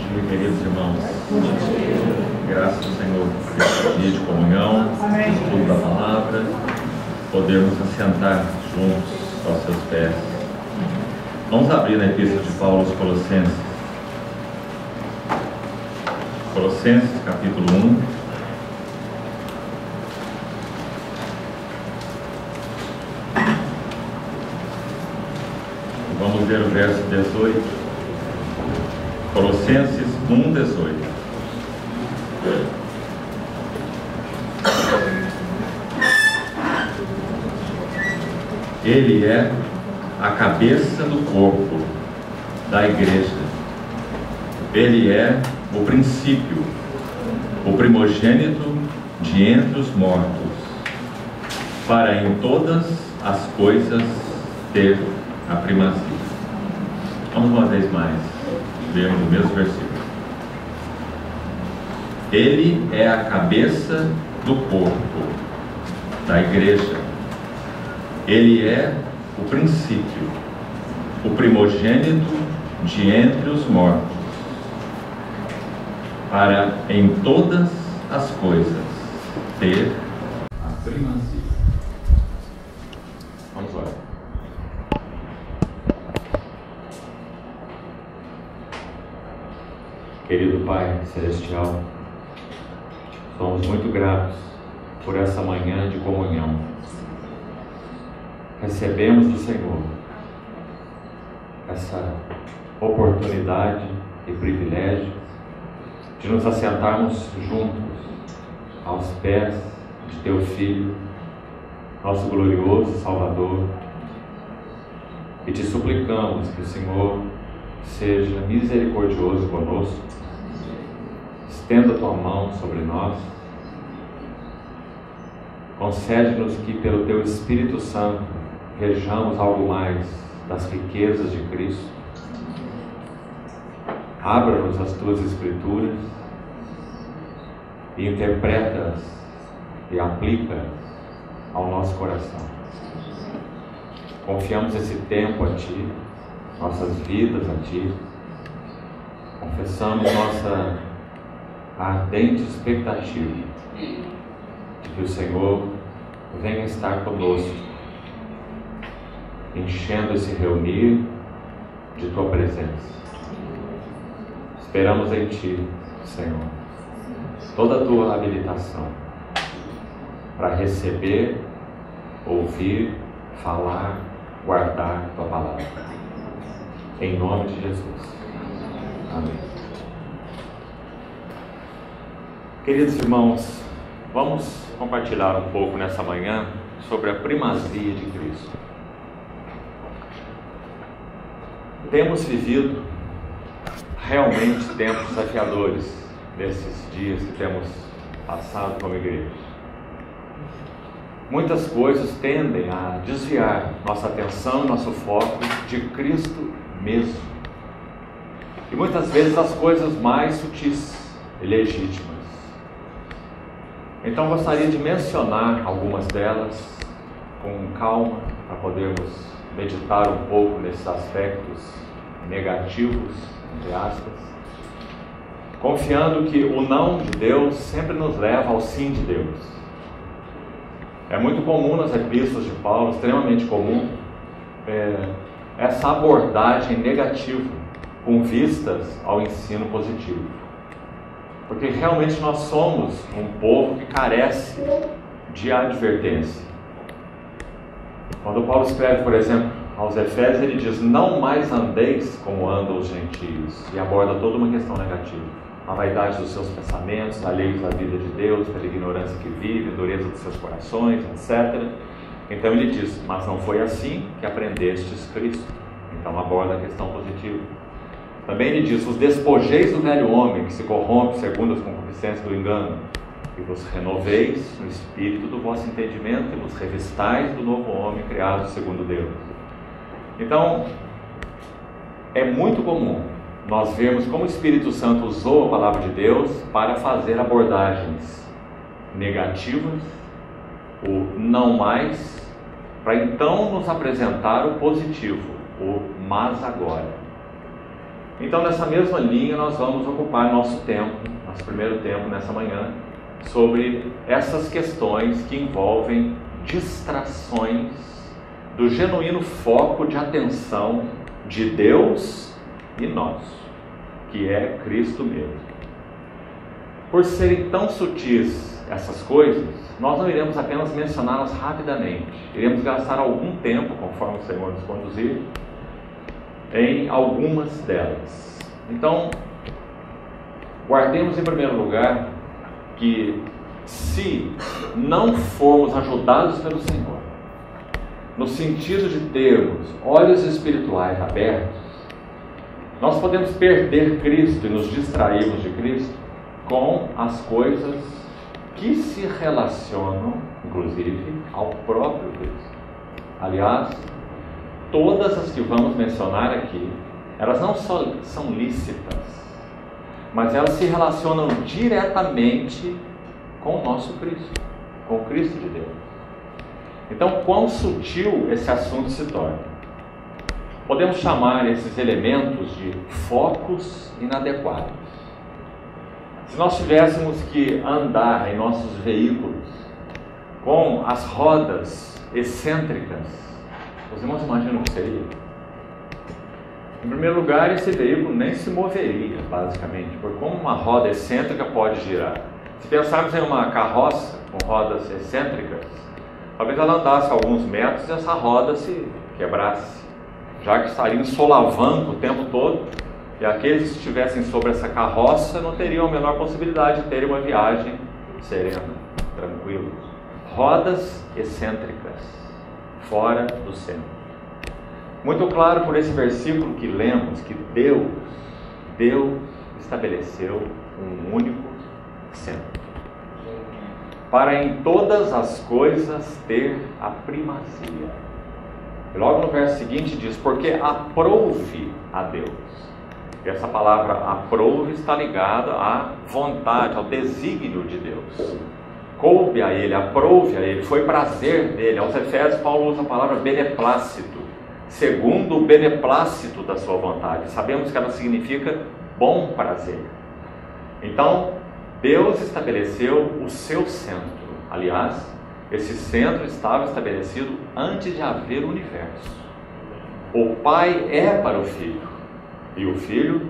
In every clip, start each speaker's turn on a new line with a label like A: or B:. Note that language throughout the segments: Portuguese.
A: dia, queridos irmãos. Graças ao Senhor por esse dia de comunhão, de estudo da palavra, podermos assentar juntos aos seus pés. Vamos abrir na Epístola de Paulo aos Colossenses. Colossenses, capítulo 1. Vamos ler o verso 18. Colossenses 1, 18. Ele é a cabeça do corpo da igreja. Ele é o princípio, o primogênito de entre os mortos, para em todas as coisas ter a primazia. Vamos uma vez mais lermos o mesmo versículo. Ele é a cabeça do corpo da igreja. Ele é o princípio, o primogênito de entre os mortos, para em todas as coisas ter a primazia. Vamos lá. Querido Pai Celestial, somos muito gratos por essa manhã de comunhão. Recebemos do Senhor essa oportunidade e privilégio de nos assentarmos juntos aos pés de Teu Filho, nosso glorioso Salvador, e te suplicamos que o Senhor seja misericordioso conosco, estenda a Tua mão sobre nós, concede-nos que pelo Teu Espírito Santo vejamos algo mais das riquezas de Cristo, abra-nos as Tuas Escrituras e interpreta-as e aplica-as ao nosso coração. Confiamos esse tempo a Ti, nossas vidas a Ti, confessamos nossa ardente expectativa de que o Senhor venha estar conosco, enchendo esse reunir de Tua presença. Esperamos em Ti, Senhor, toda a Tua habilitação para receber, ouvir, falar, guardar Tua palavra. Em nome de Jesus. Amém. Queridos irmãos, vamos compartilhar um pouco nessa manhã sobre a primazia de Cristo. Temos vivido realmente tempos desafiadores nesses dias que temos passado como igreja. Muitas coisas tendem a desviar nossa atenção e nosso foco de Cristo mesmo. E muitas vezes as coisas mais sutis e legítimas. Então gostaria de mencionar algumas delas com calma, para podermos meditar um pouco nesses aspectos negativos, entre aspas, confiando que o não de Deus sempre nos leva ao sim de Deus. É muito comum nas epístolas de Paulo, extremamente comum, essa abordagem negativa com vistas ao ensino positivo. Porque realmente nós somos um povo que carece de advertência. Quando Paulo escreve, por exemplo, aos Efésios, ele diz: não mais andeis como andam os gentios, e aborda toda uma questão negativa. A vaidade dos seus pensamentos, alheios à vida de Deus, pela ignorância que vive, a dureza dos seus corações, etc. Então ele diz: mas não foi assim que aprendestes Cristo. Então aborda a questão positiva. Também ele diz: os despojeis do velho homem, que se corrompe segundo as concupiscências do engano, e vos renoveis no espírito do vosso entendimento, e vos revistais do novo homem criado segundo Deus. Então, é muito comum nós vermos como o Espírito Santo usou a palavra de Deus para fazer abordagens negativas, o não mais, para então nos apresentar o positivo, o mas agora. Então, nessa mesma linha, nós vamos ocupar nosso tempo, nosso primeiro tempo nessa manhã, sobre essas questões que envolvem distrações do genuíno foco de atenção de Deus e nós, que é Cristo mesmo. Por serem tão sutis essas coisas, nós não iremos apenas mencioná-las rapidamente, iremos gastar algum tempo, conforme o Senhor nos conduzir, em algumas delas. Então, guardemos em primeiro lugar que, se não formos ajudados pelo Senhor, no sentido de termos olhos espirituais abertos, nós podemos perder Cristo e nos distrairmos de Cristo com as coisas que se relacionam, inclusive, ao próprio Cristo. Aliás, todas as que vamos mencionar aqui, elas não só são lícitas, mas elas se relacionam diretamente com o nosso Cristo, com o Cristo de Deus. Então, quão sutil esse assunto se torna. Podemos chamar esses elementos de focos inadequados. Se nós tivéssemos que andar em nossos veículos com as rodas excêntricas, os irmãos imaginam o que seria? Em primeiro lugar, esse veículo nem se moveria, basicamente, porque como uma roda excêntrica pode girar? Se pensarmos em uma carroça com rodas excêntricas, talvez ela andasse alguns metros e essa roda se quebrasse, já que estaria solavando o tempo todo, e aqueles que estivessem sobre essa carroça não teriam a menor possibilidade de terem uma viagem serena, tranquila. Rodas excêntricas, fora do centro. Muito claro por esse versículo que lemos que Deus estabeleceu um único centro, para em todas as coisas ter a primazia. E logo no verso seguinte diz, porque aprouve a Deus. E essa palavra aprouve está ligada à vontade, ao desígnio de Deus. Coube a Ele, aprouve a Ele, foi prazer dele. Aos Efésios, Paulo usa a palavra beneplácito, segundo o beneplácito da sua vontade. Sabemos que ela significa bom prazer. Então, Deus estabeleceu o seu centro. Aliás, esse centro estava estabelecido antes de haver o universo. O Pai é para o Filho e o Filho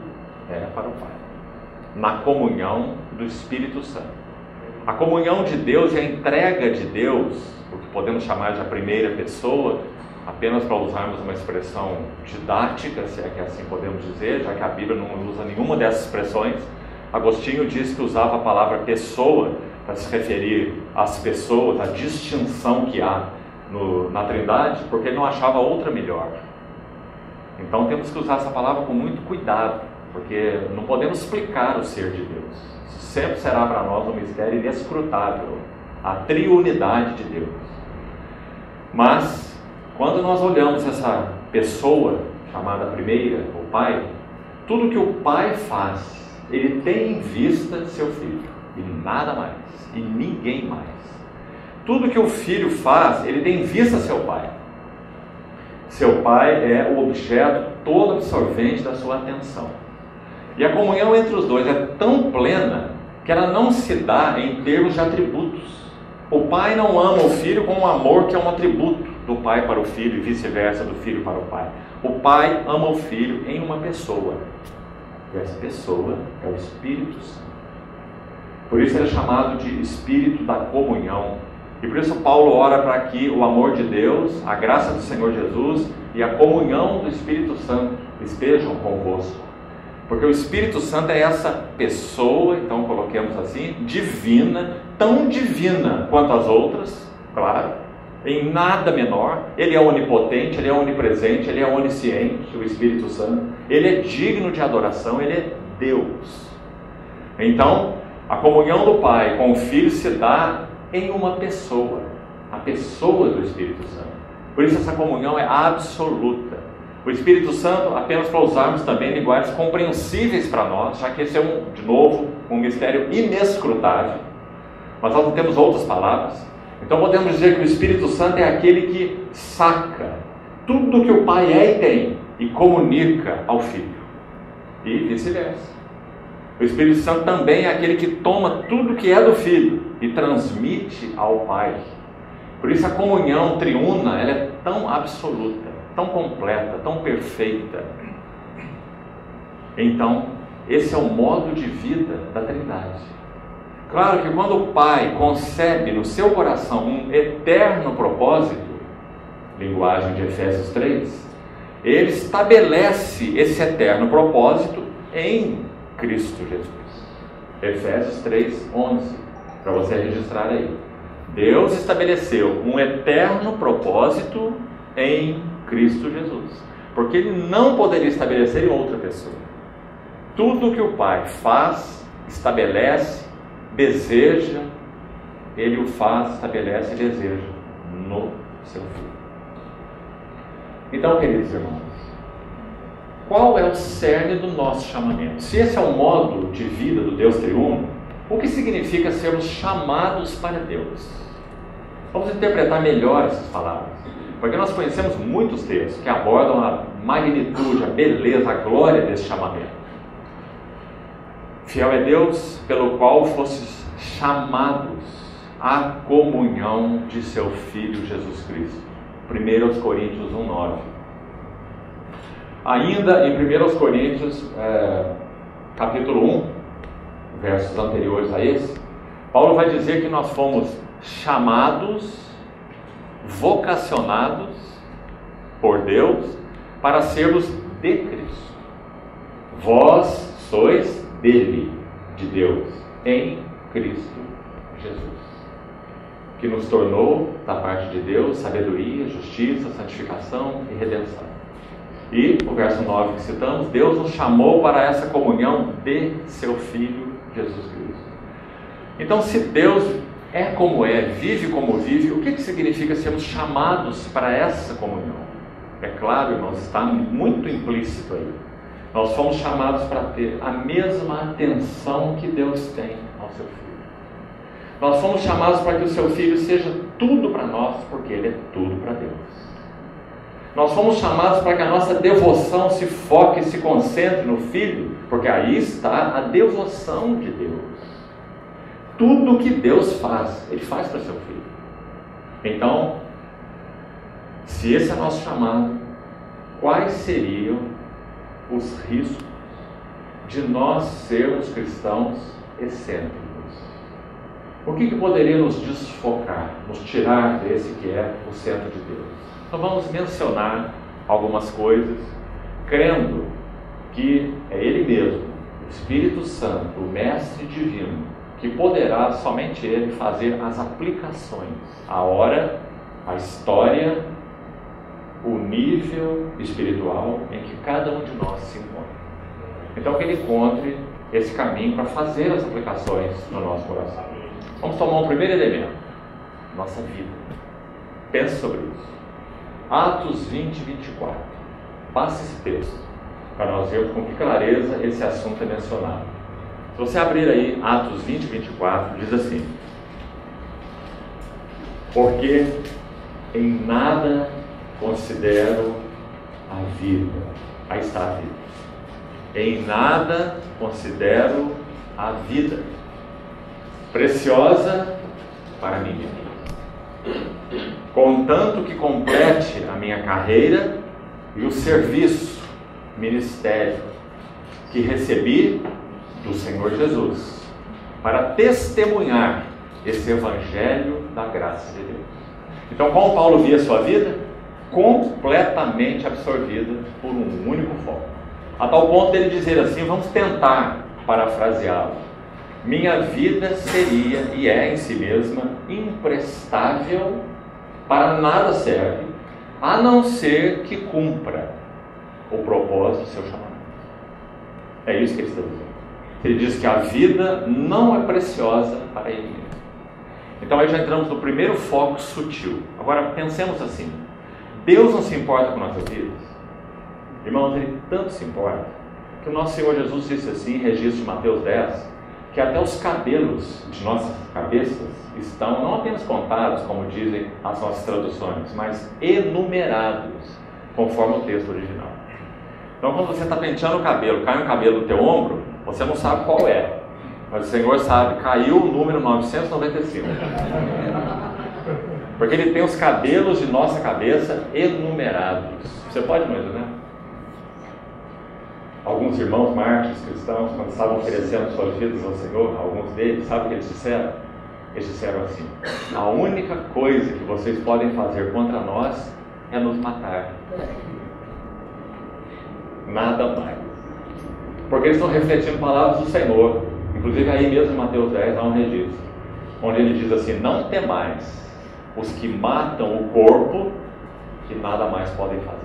A: é para o Pai, na comunhão do Espírito Santo. A comunhão de Deus e a entrega de Deus, o que podemos chamar de a primeira pessoa, apenas para usarmos uma expressão didática, se é que assim podemos dizer, já que a Bíblia não usa nenhuma dessas expressões. Agostinho disse que usava a palavra pessoa para se referir às pessoas, à distinção que há na Trindade, porque ele não achava outra melhor. Então temos que usar essa palavra com muito cuidado, porque não podemos explicar o ser de Deus. Sempre será para nós um mistério inescrutável, a triunidade de Deus. Mas, quando nós olhamos essa pessoa, chamada primeira, o Pai, tudo que o Pai faz, ele tem em vista seu Filho, e nada mais, e ninguém mais. Tudo que o Filho faz, ele tem em vista seu Pai. Seu Pai é o objeto todo absorvente da sua atenção. E a comunhão entre os dois é tão plena que ela não se dá em termos de atributos. O Pai não ama o Filho com um amor que é um atributo do Pai para o Filho e vice-versa, do Filho para o Pai. O Pai ama o Filho em uma pessoa. E essa pessoa é o Espírito Santo. Por isso ele é chamado de Espírito da comunhão. E por isso Paulo ora para que o amor de Deus, a graça do Senhor Jesus e a comunhão do Espírito Santo estejam convosco. Porque o Espírito Santo é essa pessoa, então coloquemos assim, divina, tão divina quanto as outras, claro, em nada menor. Ele é onipotente, ele é onipresente, ele é onisciente, o Espírito Santo. Ele é digno de adoração, ele é Deus. Então, a comunhão do Pai com o Filho se dá em uma pessoa, a pessoa do Espírito Santo. Por isso essa comunhão é absoluta. O Espírito Santo, apenas para usarmos também linguagens compreensíveis para nós, já que esse é, de novo, um mistério inescrutável, mas nós não temos outras palavras. Então podemos dizer que o Espírito Santo é aquele que saca tudo que o Pai é e tem e comunica ao Filho. e vice-versa. O Espírito Santo também é aquele que toma tudo que é do Filho e transmite ao Pai. Por isso a comunhão triuna, ela é tão absoluta, tão completa, tão perfeita. Então, esse é o modo de vida da Trindade. Claro que quando o Pai concebe no seu coração um eterno propósito, linguagem de Efésios 3, ele estabelece esse eterno propósito em Cristo Jesus. Efésios 3, 11, para você registrar aí. Deus estabeleceu um eterno propósito em Cristo Jesus, porque Ele não poderia estabelecer em outra pessoa. Tudo que o Pai faz, estabelece, deseja, Ele o faz, estabelece e deseja no seu Filho. Então, queridos irmãos, qual é o cerne do nosso chamamento? Se esse é o modo de vida do Deus triuno, o que significa sermos chamados para Deus? Vamos interpretar melhor essas palavras, porque nós conhecemos muitos textos que abordam a magnitude, a beleza, a glória desse chamamento. Fiel é Deus pelo qual fostes chamados à comunhão de seu Filho Jesus Cristo. 1 Coríntios 1,9. Ainda em 1 Coríntios, capítulo 1, versos anteriores a esse, Paulo vai dizer que nós fomos chamados, vocacionados por Deus para sermos de Cristo. Vós sois dele, de Deus, em Cristo Jesus, que nos tornou, da parte de Deus, sabedoria, justiça, santificação e redenção. E o verso 9 que citamos, Deus nos chamou para essa comunhão de seu Filho Jesus Cristo. Então, se Deus é como é, vive como vive, o que significa sermos chamados para essa comunhão? É claro, irmãos, está muito implícito aí. Nós fomos chamados para ter a mesma atenção que Deus tem ao seu Filho. Nós fomos chamados para que o seu Filho seja tudo para nós, porque Ele é tudo para Deus. Nós fomos chamados para que a nossa devoção se foque e se concentre no Filho, porque aí está a devoção de Deus. Tudo que Deus faz, Ele faz para o seu Filho. Então, se esse é o nosso chamado, quais seriam os riscos de nós sermos cristãos excêntricos? O que poderia nos desfocar, nos tirar desse que é o centro de Deus? Então vamos mencionar algumas coisas, crendo que é Ele mesmo, o Espírito Santo, o Mestre Divino, que poderá somente Ele fazer as aplicações, a hora, a história, o nível espiritual em que cada um de nós se encontra. Então que Ele encontre esse caminho para fazer as aplicações no nosso coração. Vamos tomar um primeiro elemento, nossa vida. Pense sobre isso. Atos 20, 24. Passe esse texto, para nós vermos com que clareza esse assunto é mencionado. Se você abrir aí Atos 20, 24, diz assim: porque em nada considero a vida. Aí está a vida. Em nada considero a vida preciosa para mim, contanto que complete a minha carreira e o serviço, ministério que recebi do Senhor Jesus, para testemunhar esse evangelho da graça de Deus. Então, como Paulo via a sua vida? Completamente absorvida por um único foco, a tal ponto dele dizer assim, vamos tentar parafraseá-lo: minha vida seria e é em si mesma imprestável, para nada serve, a não ser que cumpra o propósito do seu chamamento. É isso que ele está dizendo. Ele diz que a vida não é preciosa para ele mesmo. Então aí já entramos no primeiro foco sutil. Agora pensemos assim: Deus não se importa com nossas vidas? Irmãos, Ele tanto se importa que o nosso Senhor Jesus disse assim, em registro de Mateus 10, que até os cabelos de nossas cabeças estão não apenas contados, como dizem as nossas traduções, mas enumerados, conforme o texto original. Então, quando você está penteando o cabelo, cai um cabelo no teu ombro, você não sabe qual é. Mas o Senhor sabe, caiu o número 995. Porque Ele tem os cabelos de nossa cabeça enumerados. Você pode imaginar? Alguns irmãos mártires cristãos, quando estavam oferecendo suas vidas ao Senhor, alguns deles, sabe o que eles disseram? Eles disseram assim: a única coisa que vocês podem fazer contra nós é nos matar. Nada mais. Porque eles estão refletindo palavras do Senhor. Inclusive aí mesmo em Mateus 10 há um registro, onde ele diz assim: não temais os que matam o corpo, que nada mais podem fazer.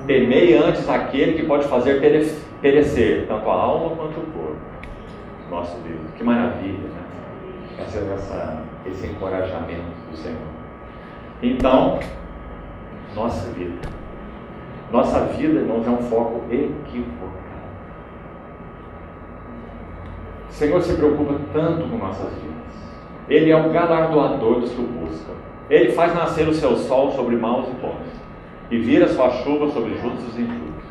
A: Temei antes aquele que pode fazer perecer tanto a alma quanto o corpo. Nosso Deus, que maravilha, né? Esse encorajamento do Senhor. Então, nossa vida, irmãos, é um foco equivocado. O Senhor se preocupa tanto com nossas vidas. Ele é o galardoador dos que o buscam. Ele faz nascer o seu sol sobre maus e bons, e vira sua chuva sobre justos e injustos.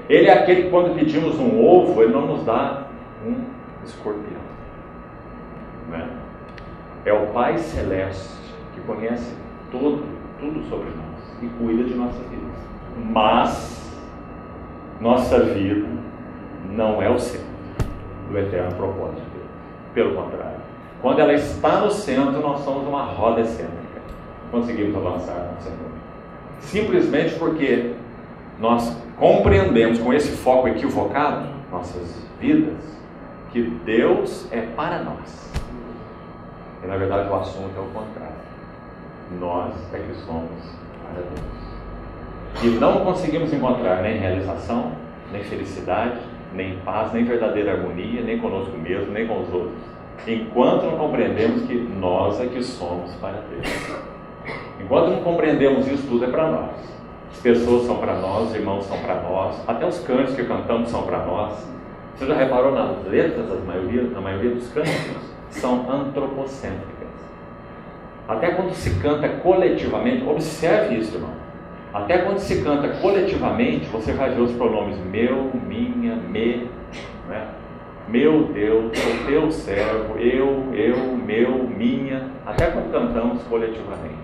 A: Ele é aquele que, quando pedimos um ovo, Ele não nos dá um escorpião. Né? É o Pai Celeste que conhece tudo sobre nós e cuida de nossa vida. Mas nossa vida não é o centro do eterno propósito de Deus. Pelo contrário, quando ela está no centro, nós somos uma roda excêntrica. Conseguimos avançar no Senhor. Simplesmente porque nós compreendemos com esse foco equivocado nossas vidas, que Deus é para nós. E na verdade o assunto é o contrário. Nós é que somos para Deus. E não conseguimos encontrar nem realização, nem felicidade, nem paz, nem verdadeira harmonia, nem conosco mesmo, nem com os outros, enquanto não compreendemos que nós é que somos para Deus. Enquanto não compreendemos isso, tudo é para nós. As pessoas são para nós, os irmãos são para nós, até os cânticos que cantamos são para nós. Você já reparou nas letras, na maioria dos cânticos? São antropocêntricas. Até quando se canta coletivamente, observe isso, irmão. Até quando se canta coletivamente, você vai ver os pronomes meu, minha, me, né? Meu Deus, sou teu servo, eu, meu, minha. Até quando cantamos coletivamente.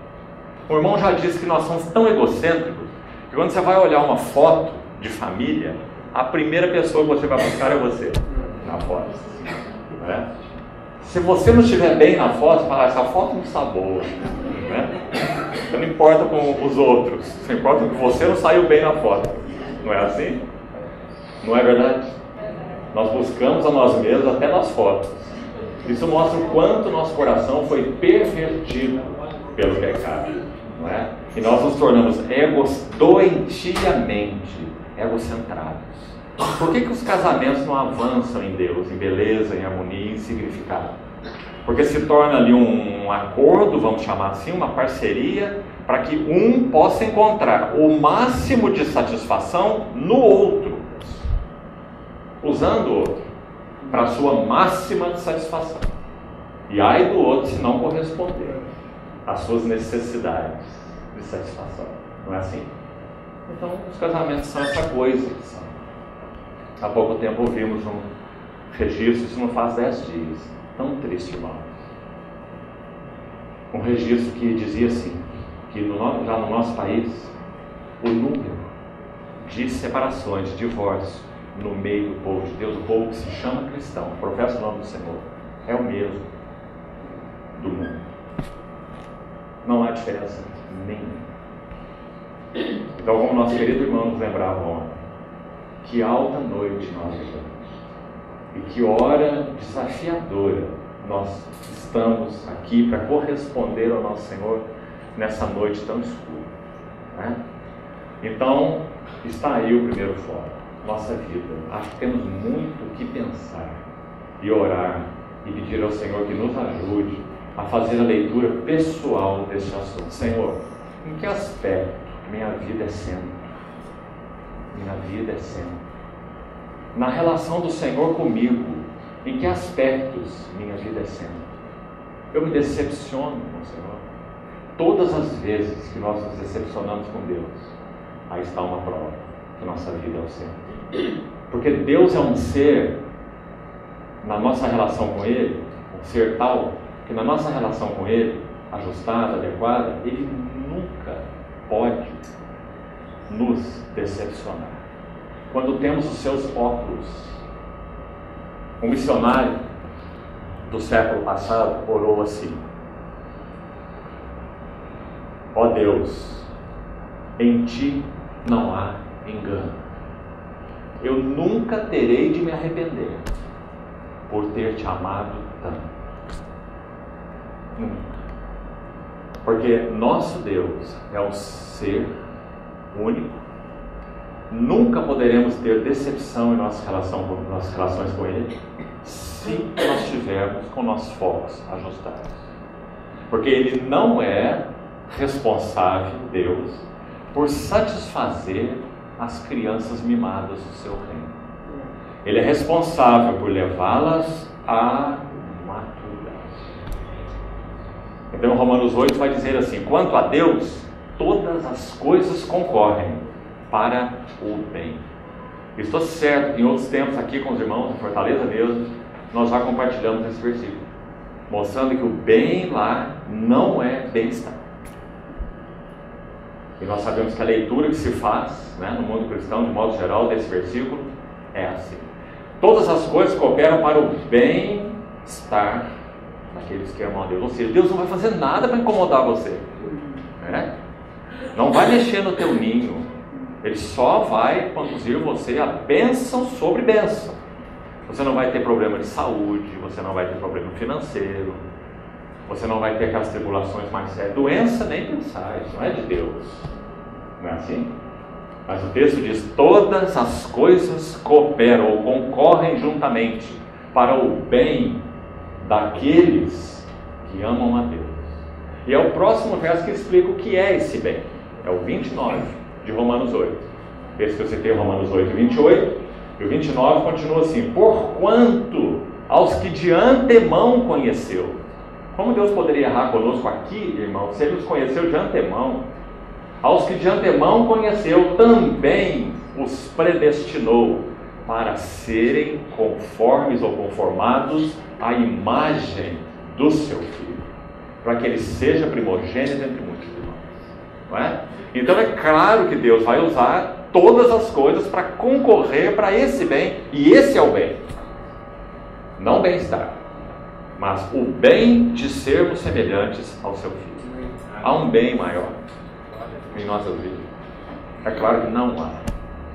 A: O irmão já disse que nós somos tão egocêntricos que quando você vai olhar uma foto de família, a primeira pessoa que você vai buscar é você na foto. Né? Se você não estiver bem na foto, você fala, essa foto não está boa. Né? Você não importa com os outros, você importa que você não saiu bem na foto. Não é assim? Não é verdade? Nós buscamos a nós mesmos até nas fotos. Isso mostra o quanto nosso coração foi pervertido pelo pecado. Não é? E nós nos tornamos doentiamente egocentrados. Por que os casamentos não avançam em Deus, em beleza, em harmonia, em significado? Porque se torna ali um acordo, vamos chamar assim, uma parceria, para que um possa encontrar o máximo de satisfação no outro, usando o outro para a sua máxima satisfação. E ai do outro se não corresponder às suas necessidades de satisfação. Não é assim? Então, os casamentos são essa coisa que são. Há pouco tempo ouvimos um registro, isso não faz 10 dias, tão triste, irmão. Um registro que dizia assim, que já no nosso país, o número de separações, de divórcio, no meio do povo de Deus, o povo que se chama cristão, professa o nome do Senhor, é o mesmo do mundo. Não há diferença nenhuma. Então, como nosso querido irmão nos lembrava ontem, que alta noite nós vivemos e que hora desafiadora nós estamos aqui para corresponder ao nosso Senhor nessa noite tão escura, né? Então, está aí o primeiro foco, nossa vida. Acho que temos muito o que pensar e orar e pedir ao Senhor que nos ajude a fazer a leitura pessoal deste assunto. Senhor, em que aspecto minha vida é centro? Minha vida é centro. Na relação do Senhor comigo, em que aspectos minha vida é centro? Eu me decepciono com o Senhor. Todas as vezes que nós nos decepcionamos com Deus, aí está uma prova que nossa vida é o centro. Porque Deus é um ser, na nossa relação com Ele, um ser tal, que na nossa relação com Ele, ajustada, adequada, Ele nunca pode nos decepcionar. Quando temos os seus óculos, um missionário do século passado orou assim: ó Deus, em Ti não há engano. Eu nunca terei de me arrepender por ter Te amado tanto. Nunca. Porque nosso Deus é um ser único. Nunca poderemos ter decepção em nossas relações com Ele se nós estivermos com nossos focos ajustados. Porque Ele não é responsável, Deus, por satisfazer as crianças mimadas do seu reino. Ele é responsável por levá-las à maturidade. Então Romanos 8 vai dizer assim: quanto a Deus, todas as coisas concorrem para o bem. Estou certo que em outros tempos aqui com os irmãos da Fortaleza mesmo, nós já compartilhamos esse versículo, mostrando que o bem lá não é bem-estar. E nós sabemos que a leitura que se faz, né, no mundo cristão, de modo geral, desse versículo é assim: todas as coisas cooperam para o bem-estar daqueles que amam a Deus. Ou seja, Deus não vai fazer nada para incomodar você, né? Não vai mexer no teu ninho. Ele só vai conduzir você a bênção sobre bênção. Você não vai ter problema de saúde, você não vai ter problema financeiro, você não vai ter aquelas tribulações mais sérias. Doença, nem pensar, isso não é de Deus. Não é assim? Mas o texto diz: todas as coisas cooperam ou concorrem juntamente para o bem daqueles que amam a Deus. E é o próximo verso que explica o que é esse bem. É o 29 de Romanos 8. Esse que eu citei, Romanos 8, 28. E o 29 continua assim: porquanto aos que de antemão conheceu. Como Deus poderia errar conosco aqui, irmão, se Ele nos conheceu de antemão? Aos que de antemão conheceu, também os predestinou para serem conformes ou conformados à imagem do seu Filho, para que Ele seja primogênito entre muitos irmãos. Não é? Então é claro que Deus vai usar todas as coisas para concorrer para esse bem, e esse é o bem. Não o bem-estar, mas o bem de sermos semelhantes ao seu Filho. Há um bem maior em nossas vidas? É claro que não há,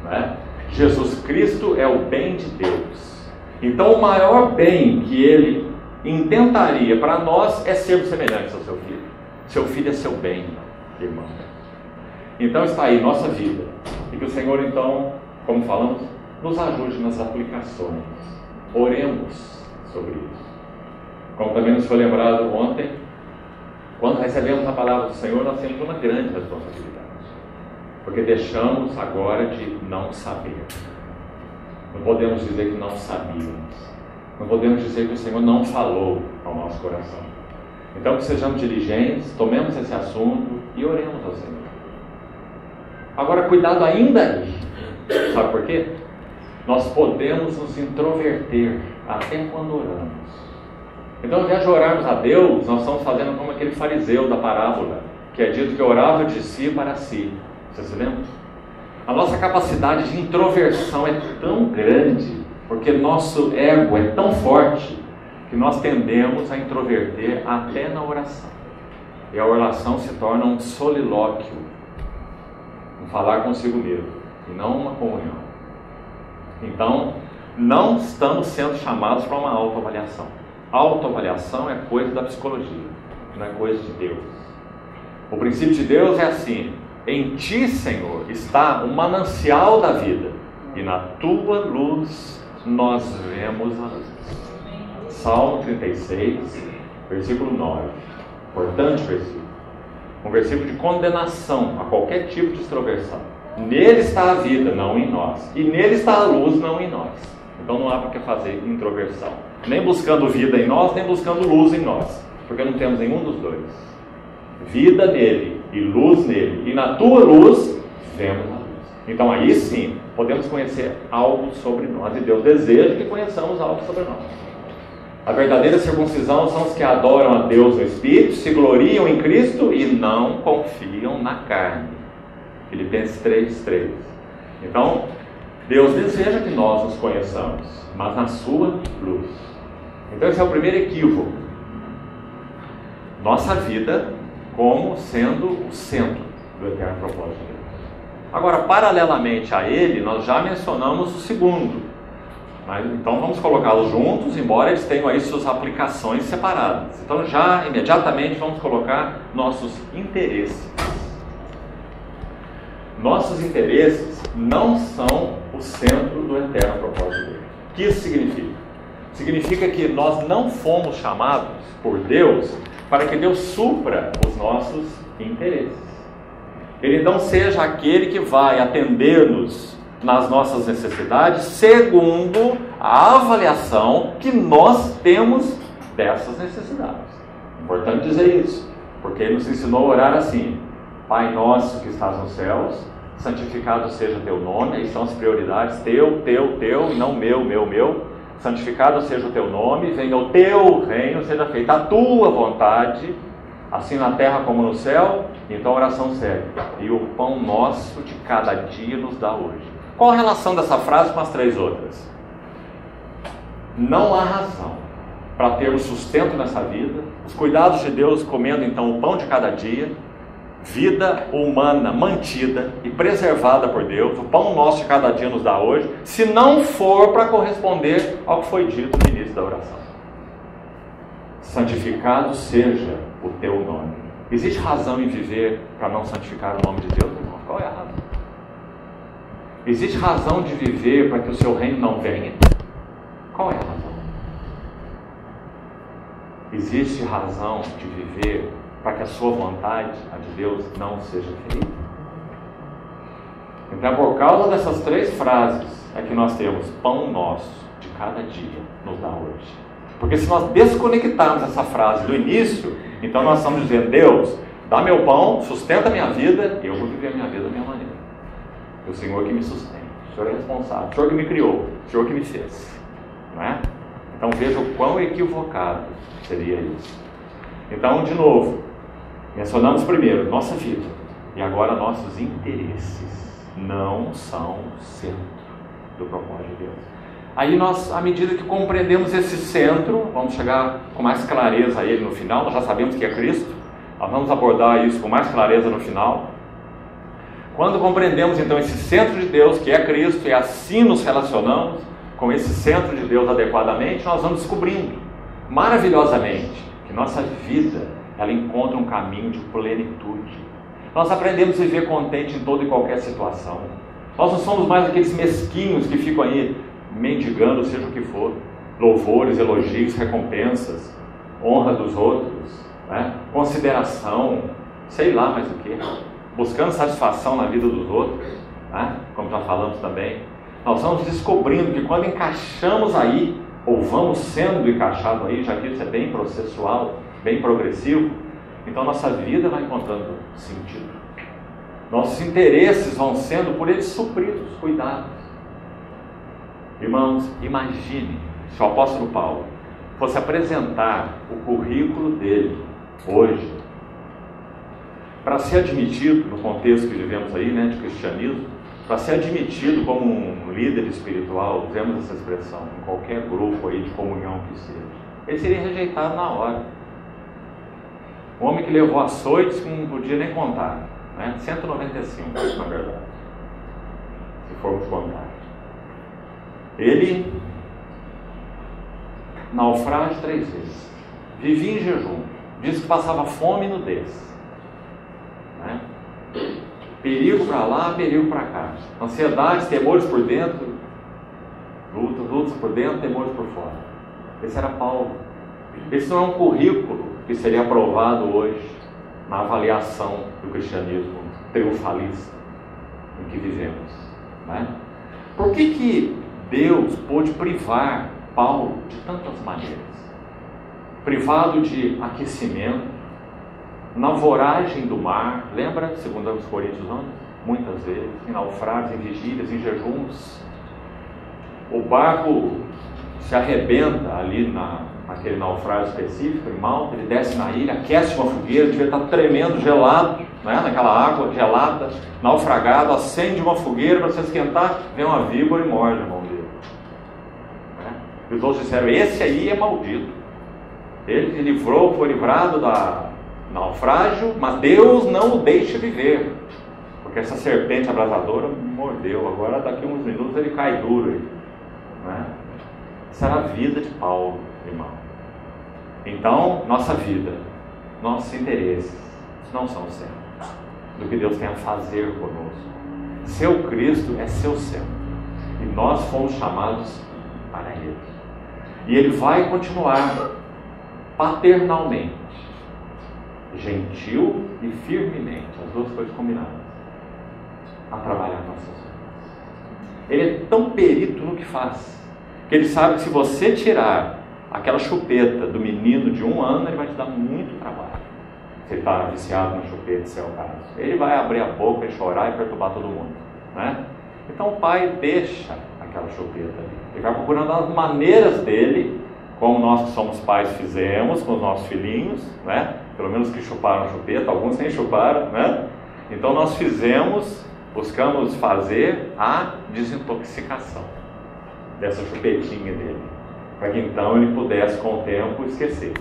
A: não é? Jesus Cristo é o bem de Deus. Então o maior bem que Ele intentaria para nós é sermos semelhantes ao seu Filho. Seu Filho é seu bem, irmão. Então está aí nossa vida. E que o Senhor, então, como falamos, nos ajude nas aplicações. Oremos sobre isso. Como também nos foi lembrado ontem, quando recebemos a palavra do Senhor, nós temos uma grande responsabilidade. Porque deixamos agora de não saber. Não podemos dizer que não sabíamos. Não podemos dizer que o Senhor não falou ao nosso coração. Então que sejamos diligentes, tomemos esse assunto e oremos ao Senhor. Agora, cuidado ainda aí. Sabe por quê? Nós podemos nos introverter até quando oramos. Então, ao invés de orarmos a Deus, nós estamos fazendo como aquele fariseu da parábola, que é dito que orava de si para si. Você se lembra? A nossa capacidade de introversão é tão grande, porque nosso ego é tão forte, que nós tendemos a introverter até na oração. E a oração se torna um solilóquio, um falar consigo mesmo, e não uma comunhão. Então, não estamos sendo chamados para uma autoavaliação. Autoavaliação é coisa da psicologia, não é coisa de Deus. O princípio de Deus é assim: em Ti, Senhor, está o manancial da vida, e na Tua luz nós vemos a luz. Salmo 36, versículo 9. Importante versículo. Um versículo de condenação a qualquer tipo de extroversão. Nele está a vida, não em nós. E nele está a luz, não em nós. Então não há para que fazer introversão. Nem buscando vida em nós, nem buscando luz em nós. Porque não temos nenhum dos dois. Vida nele e luz nele. E na tua luz, vemos a luz. Então aí sim, podemos conhecer algo sobre nós, e Deus deseja que conheçamos algo sobre nós. A verdadeira circuncisão são os que adoram a Deus no Espírito, se gloriam em Cristo e não confiam na carne. Filipenses 3:3. Então, Deus deseja que nós nos conheçamos, mas na sua luz. Então esse é o primeiro equívoco. Nossa vida como sendo o centro do eterno propósito de Deus. Agora, paralelamente a ele, nós já mencionamos o segundo. Então vamos colocá-los juntos, embora eles tenham aí suas aplicações separadas. Então já imediatamente vamos colocar nossos interesses. Nossos interesses não são o centro do eterno propósito de Deus. O que isso significa? Significa que nós não fomos chamados por Deus para que Deus supra os nossos interesses. Ele não seja aquele que vai atender-nos nas nossas necessidades segundo a avaliação que nós temos dessas necessidades. Importante dizer isso, porque ele nos ensinou a orar assim: Pai nosso que estás nos céus, santificado seja teu nome. Aí são as prioridades: teu, e não meu. Santificado seja o teu nome, venha o teu reino, seja feita a tua vontade, assim na terra como no céu. Então a oração segue: e o pão nosso de cada dia nos dá hoje. Qual a relação dessa frase com as três outras? Não há razão para termos sustento nessa vida, os cuidados de Deus comendo então o pão de cada dia, vida humana mantida e preservada por Deus, o pão nosso de cada dia nos dá hoje, se não for para corresponder ao que foi dito no início da oração. Santificado seja o teu nome. Existe razão em viver para não santificar o nome de Deus, irmão? Qual é a razão? Existe razão de viver para que o seu reino não venha? Qual é a razão? Existe razão de viver para que a sua vontade, a de Deus, não seja feita? Então, por causa dessas três frases, é que nós temos pão nosso de cada dia nos dá hoje. Porque se nós desconectarmos essa frase do início, então nós estamos dizendo: Deus, dá meu pão, sustenta a minha vida, e eu vou viver a minha vida da minha maneira. É o Senhor que me sustenta, o Senhor é responsável, o Senhor que me criou, o Senhor que me fez. Não é? Então veja o quão equivocado seria isso. Então, de novo, mencionamos primeiro nossa vida, e agora nossos interesses não são o centro do propósito de Deus. Aí nós, à medida que compreendemos esse centro, vamos chegar com mais clareza a ele no final. Nós já sabemos que é Cristo, nós vamos abordar isso com mais clareza no final. Quando compreendemos então esse centro de Deus, que é Cristo, e assim nos relacionamos com esse centro de Deus adequadamente, nós vamos descobrindo maravilhosamente que nossa vida, ela encontra um caminho de plenitude. Nós aprendemos a viver contente em toda e qualquer situação. Nós não somos mais aqueles mesquinhos que ficam aí mendigando, seja o que for, louvores, elogios, recompensas, honra dos outros, né? Consideração, sei lá mais o que, buscando satisfação na vida dos outros, né? Como já falamos também. Nós vamos descobrindo que quando encaixamos aí, ou vamos sendo encaixados aí, já que isso é bem processual, bem progressivo, então nossa vida vai encontrando sentido. Nossos interesses vão sendo por eles supridos, cuidados. Irmãos, imagine se o apóstolo Paulo fosse apresentar o currículo dele hoje, para ser admitido, no contexto que vivemos aí, né, de cristianismo, para ser admitido como um líder espiritual, usemos essa expressão, em qualquer grupo aí de comunhão que seja, ele seria rejeitado na hora. Um homem que levou açoites que não podia nem contar, né? 195, na verdade, se formos contar. Ele naufrágio 3 vezes, vivia em jejum, disse que passava fome e nudez, né? Perigo para lá, perigo para cá, ansiedades, temores por dentro, lutas por dentro, temores por fora. Esse era Paulo. Esse não é um currículo que seria aprovado hoje na avaliação do cristianismo triunfalista em que vivemos, né? Por que Deus pôde privar Paulo de tantas maneiras? Privado de aquecimento, na voragem do mar, lembra, segundo os Coríntios 11? muitas vezes, em naufrágios, em vigílias, em jejuns. O barco se arrebenta ali naquele naufrágio específico, em Malta, ele desce na ilha, aquece uma fogueira, devia estar tremendo, gelado, né? Naquela água gelada, naufragado, acende uma fogueira para se esquentar, vem uma víbora e morde a mão dele. Né? E os outros disseram, esse aí é maldito. Ele foi livrado da naufrágio, mas Deus não o deixa viver, porque essa serpente abrasadora mordeu. Agora daqui a uns minutos ele cai duro aí, né? Essa era a vida de Paulo, irmão. Então, nossa vida, nossos interesses não são o centro do que Deus tem a fazer conosco. Seu Cristo é seu centro, e nós fomos chamados para Ele. E Ele vai continuar paternalmente, gentil e firmemente, as duas coisas combinadas, a trabalhar nossas vidas. Ele é tão perito no que faz, que ele sabe que se você tirar aquela chupeta do menino de 1 ano, ele vai te dar muito trabalho. Se ele está viciado na chupeta, se é o caso, ele vai abrir a boca e chorar e perturbar todo mundo, né? Então o pai deixa aquela chupeta ali, ele vai procurando as maneiras dele, como nós que somos pais fizemos com os nossos filhinhos, né? Pelo menos que chuparam a chupeta, alguns nem chuparam, né? Então nós buscamos fazer a desintoxicação dessa chupetinha dele, para que então ele pudesse com o tempo esquecer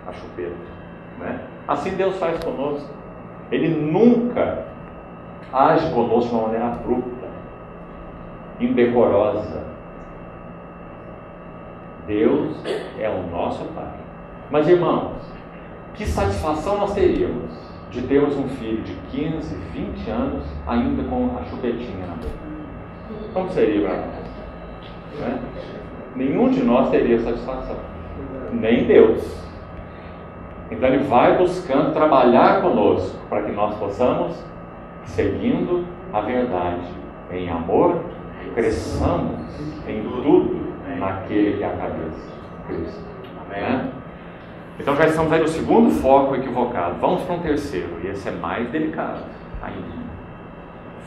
A: a chupeta, né? Assim Deus faz conosco. Ele nunca age conosco de uma maneira abrupta, indecorosa. Deus é o nosso Pai. Mas, irmãos, que satisfação nós teríamos de termos um filho de 15, 20 anos ainda com a chupetinha na boca? Como seria para nós? Né? Nenhum de nós teria satisfação, nem Deus. Então Ele vai buscando trabalhar conosco para que nós possamos, seguindo a verdade em amor, cresçamos em tudo naquele que é a cabeça, Cristo. Amém? Então já estamos aí no segundo foco equivocado. Vamos para um terceiro, e esse é mais delicado ainda.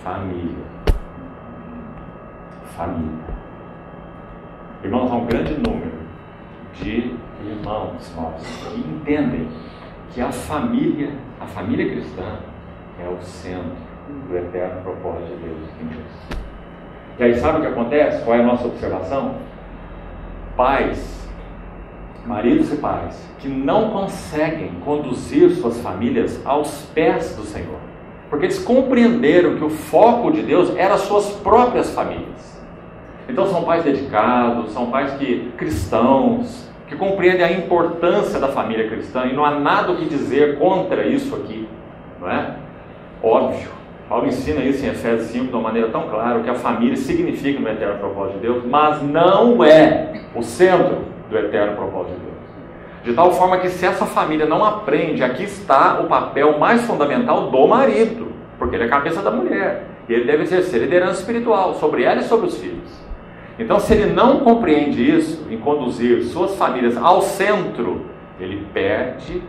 A: Família. Família. Irmãos, há um grande número de irmãos nossos que entendem que a família cristã é o centro do eterno propósito de Deus em Deus. E aí sabe o que acontece? Qual é a nossa observação? Pais, maridos e pais, que não conseguem conduzir suas famílias aos pés do Senhor, porque eles compreenderam que o foco de Deus era as suas próprias famílias. Então são pais dedicados, são pais cristãos, que compreendem a importância da família cristã, e não há nada o que dizer contra isso aqui, não é? Óbvio, Paulo ensina isso em Efésios 5 de uma maneira tão clara, o que a família significa no eterno propósito de Deus, mas não é o centro do eterno propósito de Deus. De tal forma que se essa família não aprende, aqui está o papel mais fundamental do marido, porque ele é a cabeça da mulher, e ele deve exercer liderança espiritual sobre ela e sobre os filhos. Então, se ele não compreende isso, em conduzir suas famílias ao centro, ele perde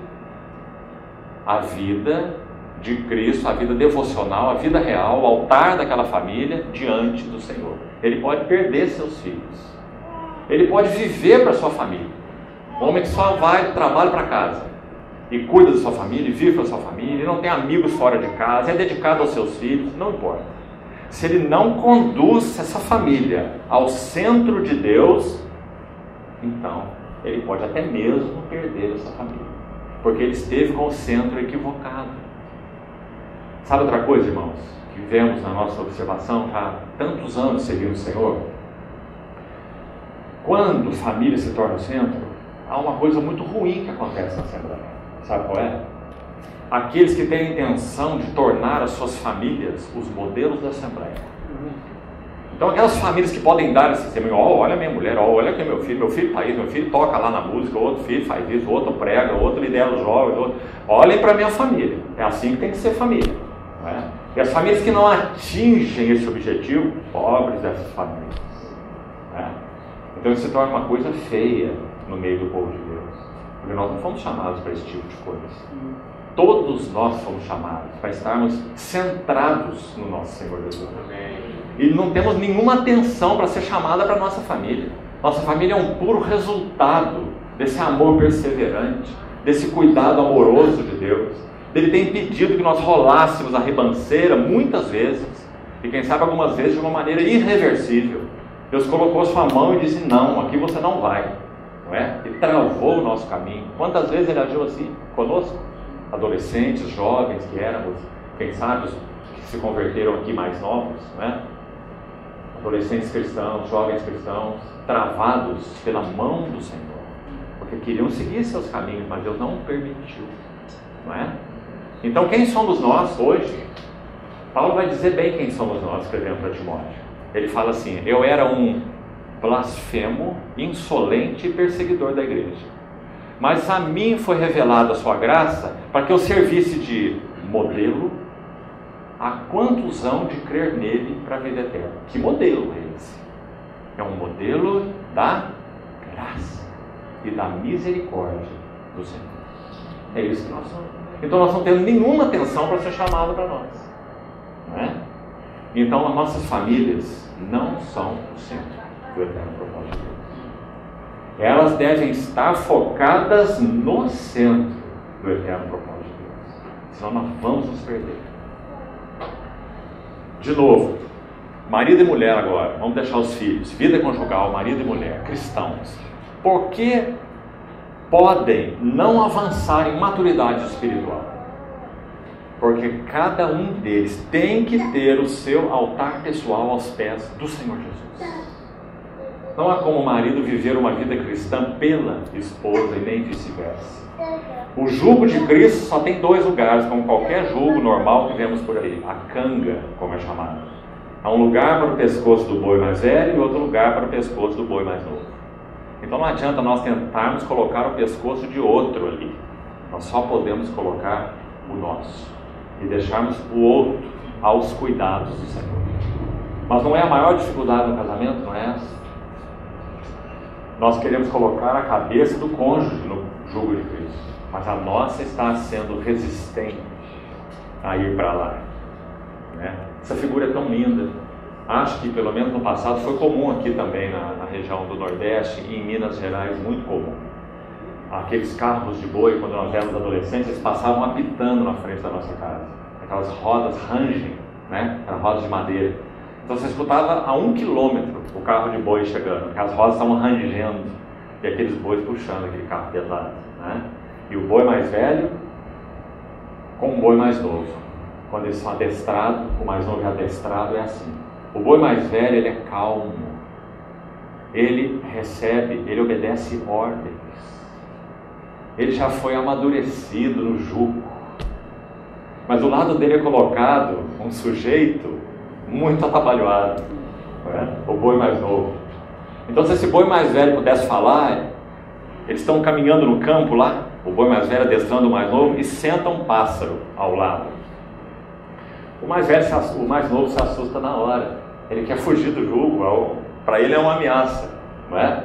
A: a vida de Cristo, a vida devocional, a vida real, o altar daquela família diante do Senhor. Ele pode perder seus filhos. Ele pode viver para sua família. Um homem que só vai do trabalho para casa e cuida da sua família, e vive para sua família, e não tem amigos fora de casa, é dedicado aos seus filhos, não importa. Se ele não conduz essa família ao centro de Deus, então ele pode até mesmo perder essa família, porque ele esteve com o centro equivocado. Sabe outra coisa, irmãos, que vemos na nossa observação já há tantos anos seguindo o Senhor? Quando família se torna o centro, há uma coisa muito ruim que acontece na Assembleia. Sabe qual é? Aqueles que têm a intenção de tornar as suas famílias os modelos da Assembleia. Então aquelas famílias que podem dar esse sistema, olha minha mulher, olha aqui meu filho faz isso, meu filho toca lá na música, outro filho faz isso, outro prega, outro lidera os jovens, olhem para a minha família. É assim que tem que ser família. Não é? E as famílias que não atingem esse objetivo, pobres dessas famílias. Não é? Então isso se torna uma coisa feia no meio do povo de Deus, porque nós não fomos chamados para esse tipo de coisa. Todos nós fomos chamados para estarmos centrados no nosso Senhor Jesus. Amém. E não temos nenhuma atenção para ser chamada para a nossa família. Nossa família é um puro resultado desse amor perseverante, desse cuidado amoroso de Deus. Ele tem impedido que nós rolássemos a ribanceira muitas vezes, e quem sabe algumas vezes de uma maneira irreversível. Deus colocou sua mão e disse: não, aqui você não vai, não é? E travou o nosso caminho. Quantas vezes ele agiu assim conosco? Adolescentes, jovens que éramos, quem sabe os que se converteram aqui mais novos, não é? Adolescentes cristãos, jovens cristãos, travados pela mão do Senhor, porque queriam seguir seus caminhos, mas Deus não permitiu, não é? Então quem somos nós hoje? Paulo vai dizer bem quem somos nós, escrevendo para Timóteo. Ele fala assim: eu era um blasfemo, insolente e perseguidor da igreja, mas a mim foi revelada a sua graça para que eu servisse de modelo a quantos hão de crer nele para a vida eterna. Que modelo é esse? É um modelo da graça e da misericórdia do Senhor. É isso que nós somos. Então nós não temos nenhuma atenção para ser chamado para nós, não é? Então as nossas famílias não são o centro do eterno propósito de Deus. Elas devem estar focadas no centro do eterno propósito de Deus, senão nós vamos nos perder. De novo, marido e mulher agora, vamos deixar os filhos, vida conjugal, marido e mulher, cristãos. Por que podem não avançar em maturidade espiritual? Porque cada um deles tem que ter o seu altar pessoal aos pés do Senhor Jesus. Não há como o marido viver uma vida cristã pela esposa e nem vice-versa. O jugo de Cristo só tem dois lugares, como qualquer jugo normal que vemos por aí. A canga, como é chamado. Há um lugar para o pescoço do boi mais velho e outro lugar para o pescoço do boi mais novo. Então não adianta nós tentarmos colocar o pescoço de outro ali. Nós só podemos colocar o nosso e deixarmos o outro aos cuidados do Senhor. Mas não é a maior dificuldade no casamento, não é essa? Nós queremos colocar a cabeça do cônjuge no jugo de Cristo, mas a nossa está sendo resistente a ir para lá, né? Essa figura é tão linda. Acho que pelo menos no passado foi comum aqui também na região do Nordeste e em Minas Gerais, muito comum. Aqueles carros de boi, quando nós éramos adolescentes, eles passavam apitando na frente da nossa casa. Aquelas rodas rangem, né? Aquelas rodas de madeira. Então você escutava a 1 quilômetro o carro de boi chegando, porque as rodas estavam rangendo e aqueles bois puxando aquele carro pesado, né? E o boi mais velho com o boi mais novo. Quando eles são adestrados, o mais novo é adestrado, é assim. O boi mais velho, ele é calmo, ele recebe, ele obedece ordens, ele já foi amadurecido no jugo, mas do lado dele é colocado um sujeito muito atabalhoado, né? O boi mais novo. Então se esse boi mais velho pudesse falar, eles estão caminhando no campo lá, o boi mais velho adestrando o mais novo, e senta um pássaro ao lado. O mais velho, o mais novo se assusta na hora. Ele quer fugir do jugo, para ele é uma ameaça, não é?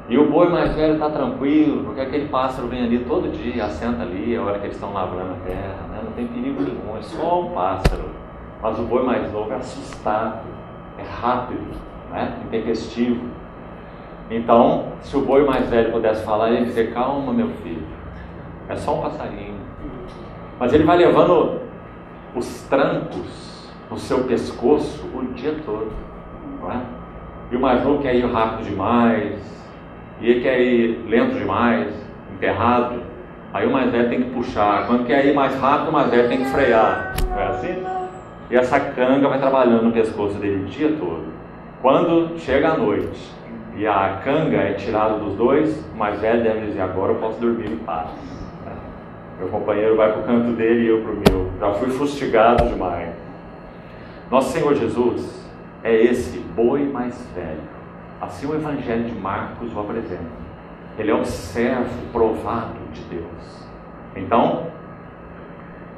A: E o boi mais velho está tranquilo, porque aquele pássaro vem ali todo dia, assenta ali, a hora que eles estão lavrando a terra, né? Não tem perigo nenhum, é só um pássaro. Mas o boi mais novo é assustado, é rápido, né? Intempestivo. Então, se o boi mais velho pudesse falar, ele ia dizer: calma, meu filho, é só um passarinho. Mas ele vai levando os trancos no seu pescoço o dia todo, não é? E o mais novo quer ir rápido demais, e ele quer ir lento demais, emperrado. Aí o mais velho tem que puxar. Quando quer ir mais rápido, o mais velho tem que frear. Não é assim? E essa canga vai trabalhando no pescoço dele o dia todo. Quando chega a noite e a canga é tirada dos dois, o mais velho deve dizer: agora eu posso dormir em paz. Meu companheiro vai para o canto dele e eu para o meu. Já fui fustigado demais. Nosso Senhor Jesus é esse boi mais velho. Assim o Evangelho de Marcos o apresenta. Ele é o servo provado de Deus. Então,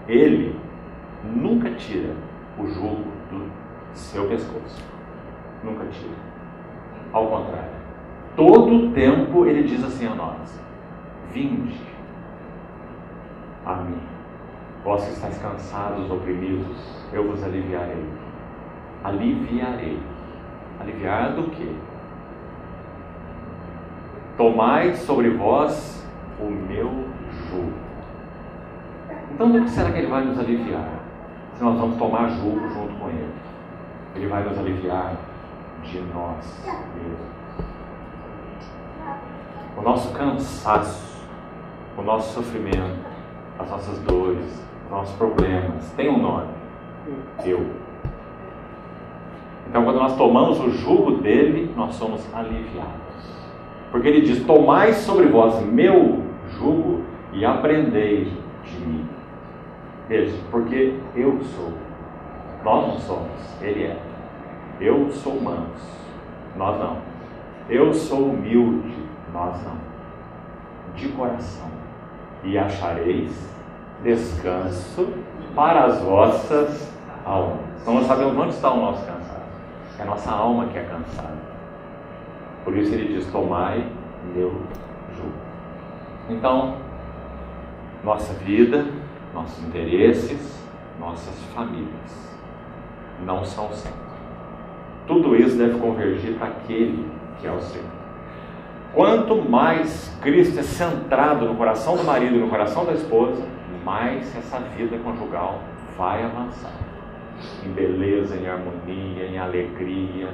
A: ele nunca tira o jugo do seu pescoço. Nunca tira. Ao contrário. Todo o tempo ele diz assim a nós: vinde a mim. Vós que estáis cansados, oprimidos, eu vos aliviarei. Aliviarei. Aliviar do quê? Tomai sobre vós o meu jugo. Então do que será que ele vai nos aliviar? Se nós vamos tomar jugo junto com ele. Ele vai nos aliviar de nós mesmos. O nosso cansaço, o nosso sofrimento, as nossas dores, os nossos problemas, tem um nome: eu. Então, quando nós tomamos o jugo dele, nós somos aliviados. Porque ele diz: tomai sobre vós meu jugo e aprendei de mim. Veja, porque eu sou. Nós não somos, ele é. Eu sou manso, nós não. Eu sou humilde, nós não. De coração. E achareis descanso para as vossas almas. Então nós sabemos onde está o nosso cansaço. É a nossa alma que é cansada. Por isso ele diz: tomai meu jugo. Então, nossa vida, nossos interesses, nossas famílias não são o centro. Tudo isso deve convergir para aquele que é o Senhor. Quanto mais Cristo é centrado no coração do marido e no coração da esposa, mais essa vida conjugal vai avançar. Em beleza, em harmonia, em alegria,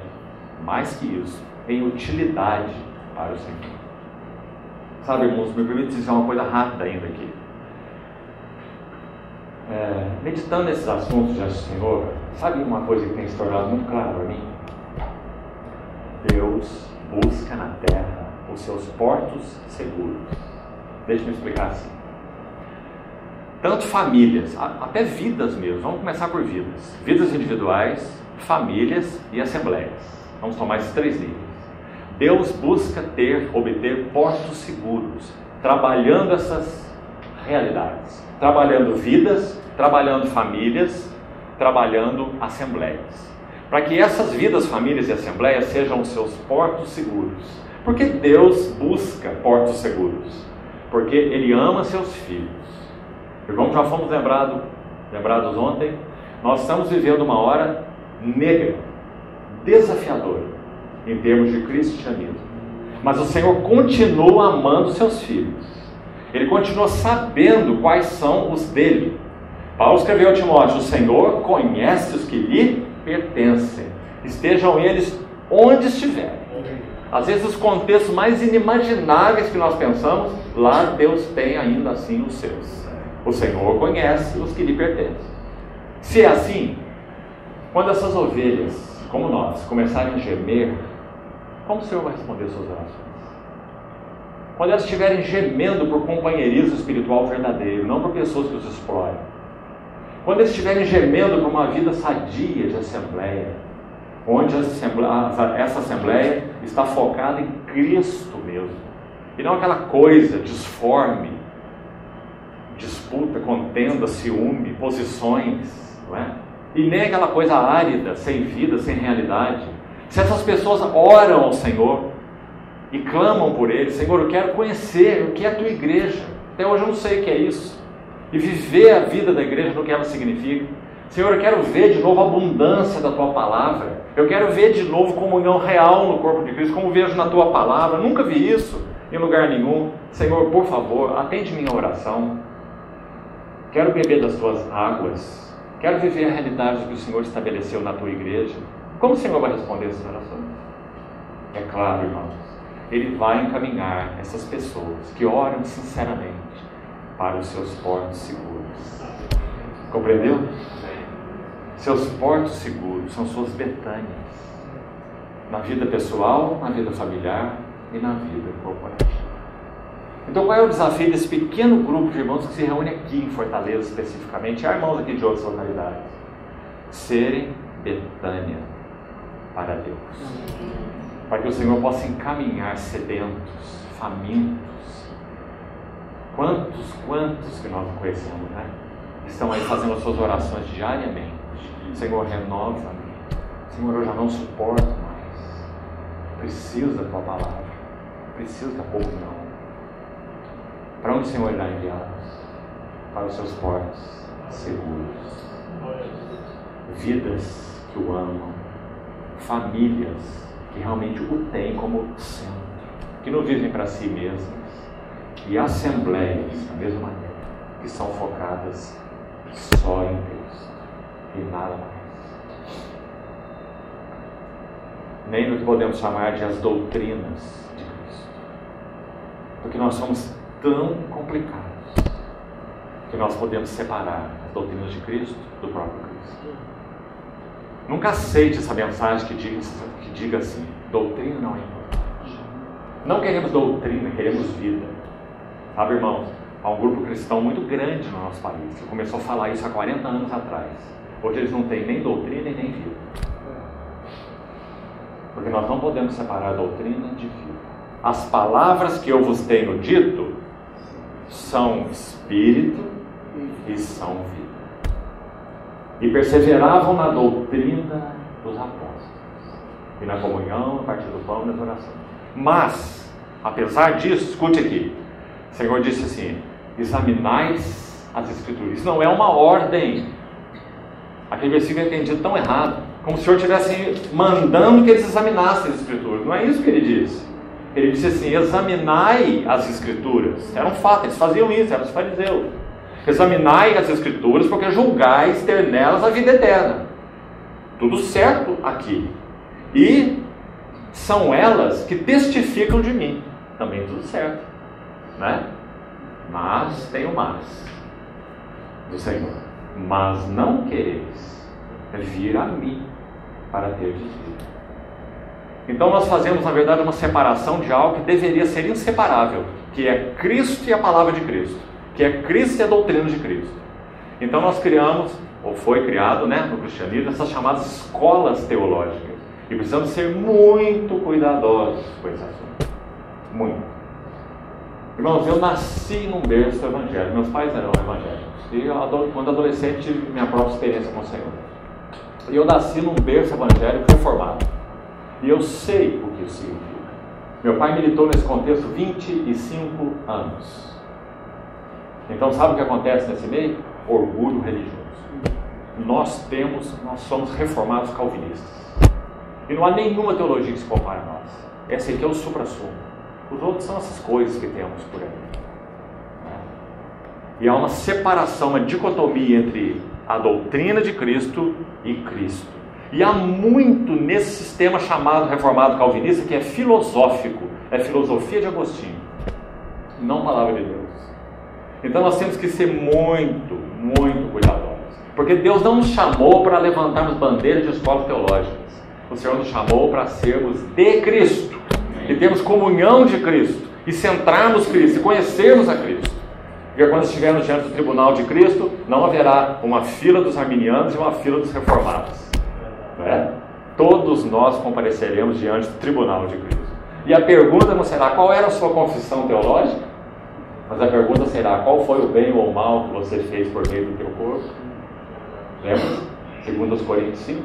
A: mais que isso, em utilidade para o Senhor. Sabe, irmãos, me permite dizer uma coisa rápida ainda aqui. Meditando nesses assuntos diante do Senhor, sabe uma coisa que tem se tornado muito clara para mim? Deus busca na terra os seus portos seguros. Deixa-me explicar assim. Tanto famílias, até vidas mesmo. Vamos começar por vidas. Vidas individuais, famílias e assembleias. Vamos tomar esses três níveis. Deus busca obter portos seguros, trabalhando essas realidades. Trabalhando vidas, trabalhando famílias, trabalhando assembleias. Para que essas vidas, famílias e assembleias sejam os seus portos seguros. Por que Deus busca portos seguros? Porque Ele ama seus filhos. Irmãos, já fomos lembrados ontem, nós estamos vivendo uma hora negra, desafiadora, em termos de cristianismo. Mas o Senhor continua amando seus filhos. Ele continua sabendo quais são os dele. Paulo escreveu a Timóteo: o Senhor conhece os que lhe pertencem, estejam eles onde estiverem. Às vezes os contextos mais inimagináveis que nós pensamos, lá Deus tem ainda assim os seus. O Senhor conhece os que lhe pertencem. Se é assim, quando essas ovelhas, como nós, começarem a gemer, como o Senhor vai responder as suas orações? Quando elas estiverem gemendo por companheirismo espiritual verdadeiro, não por pessoas que os exploram. Quando eles estiverem gemendo por uma vida sadia de assembleia, onde essa assembleia está focada em Cristo mesmo, e não aquela coisa disforme, disputa, contenda, ciúme, posições, não é? E nem aquela coisa árida, sem vida, sem realidade. Se essas pessoas oram ao Senhor e clamam por Ele: Senhor, eu quero conhecer o que é a Tua igreja, até hoje eu não sei o que é isso, e viver a vida da igreja no que ela significa. Senhor, eu quero ver de novo a abundância da Tua palavra, eu quero ver de novo comunhão real no corpo de Cristo, como vejo na Tua palavra. Nunca vi isso em lugar nenhum. Senhor, por favor, atende minha oração. Quero beber das Tuas águas, quero viver a realidade que o Senhor estabeleceu na Tua igreja. Como o Senhor vai responder essas orações? É claro, irmãos, Ele vai encaminhar essas pessoas que oram sinceramente para os seus portos seguros. Compreendeu? Seus portos seguros são suas Betânias, na vida pessoal, na vida familiar e na vida corporativa. Então, qual é o desafio desse pequeno grupo de irmãos que se reúne aqui em Fortaleza especificamente? Há irmãos aqui de outras localidades. Serem Betânia para Deus, para que o Senhor possa encaminhar sedentos, famintos. Quantos que nós não conhecemos, né? Estão aí fazendo as suas orações diariamente. Senhor, renova-me. Senhor, eu já não suporto mais. Preciso da Tua palavra. Preciso da comunhão. Para onde o Senhor irá enviá-los? Para os seus portos seguros. Vidas que o amam, famílias que realmente o têm como centro, que não vivem para si mesmas, e assembleias, da mesma maneira, que são focadas só em Deus e nada mais. Nem no que podemos chamar de as doutrinas de Cristo, porque nós somos tão complicados que nós podemos separar as doutrinas de Cristo do próprio Cristo. Nunca aceite essa mensagem que diga assim: doutrina não é importante. Não queremos doutrina, queremos vida. Sabe, irmãos, há um grupo cristão muito grande no nosso país que começou a falar isso há 40 anos atrás. Hoje eles não têm nem doutrina e nem vida. Porque nós não podemos separar a doutrina de vida. As palavras que eu vos tenho dito são espírito e são vida. E perseveravam na doutrina dos apóstolos, e na comunhão, no partir do pão e nas orações. Mas, apesar disso, escute aqui, o Senhor disse assim: examinais as Escrituras. Isso não é uma ordem. Aquele versículo é entendido tão errado, como se o Senhor estivesse mandando que eles examinassem as Escrituras. Não é isso que ele disse. Ele disse assim: examinai as Escrituras. Era um fato, eles faziam isso, eram os fariseus. Examinai as Escrituras, porque julgais ter nelas a vida eterna. Tudo certo aqui. E são elas que testificam de mim. Também tudo certo, né? Mas tem o mas do Senhor: mas não quereis vir a mim para ter vida. Então nós fazemos, na verdade, uma separação de algo que deveria ser inseparável, que é Cristo e a palavra de Cristo, que é Cristo e a doutrina de Cristo. Então nós criamos, ou foi criado, né, no cristianismo, essas chamadas escolas teológicas. E precisamos ser muito cuidadosos com esse assunto. Muito. Irmãos, eu nasci num berço evangélico. Meus pais eram evangélicos. E eu, quando adolescente, tive minha própria experiência com o Senhor. E eu nasci num berço evangélico reformado. E eu sei o que isso significa. Meu pai militou nesse contexto 25 anos. Então sabe o que acontece nesse meio? Orgulho religioso. Nós somos reformados calvinistas. E não há nenhuma teologia que se compare a nós. Esse aqui é o supra-sumo. Os outros são essas coisas que temos por aí. E há uma separação, uma dicotomia entre a doutrina de Cristo e Cristo. E há muito nesse sistema chamado reformado calvinista que é filosófico, é filosofia de Agostinho, não palavra de Deus. Então nós temos que ser muito, muito cuidadosos, porque Deus não nos chamou para levantarmos bandeiras de escolas teológicas. O Senhor nos chamou para sermos de Cristo, e termos comunhão de Cristo, e centrarmos Cristo, e conhecermos a Cristo. Porque quando estivermos diante do tribunal de Cristo, não haverá uma fila dos arminianos e uma fila dos reformados. Não é? Todos nós compareceremos diante do tribunal de Cristo. E a pergunta não será qual era a sua confissão teológica, mas a pergunta será qual foi o bem ou o mal que você fez por meio do teu corpo. Lembra? Segundo os Coríntios 5.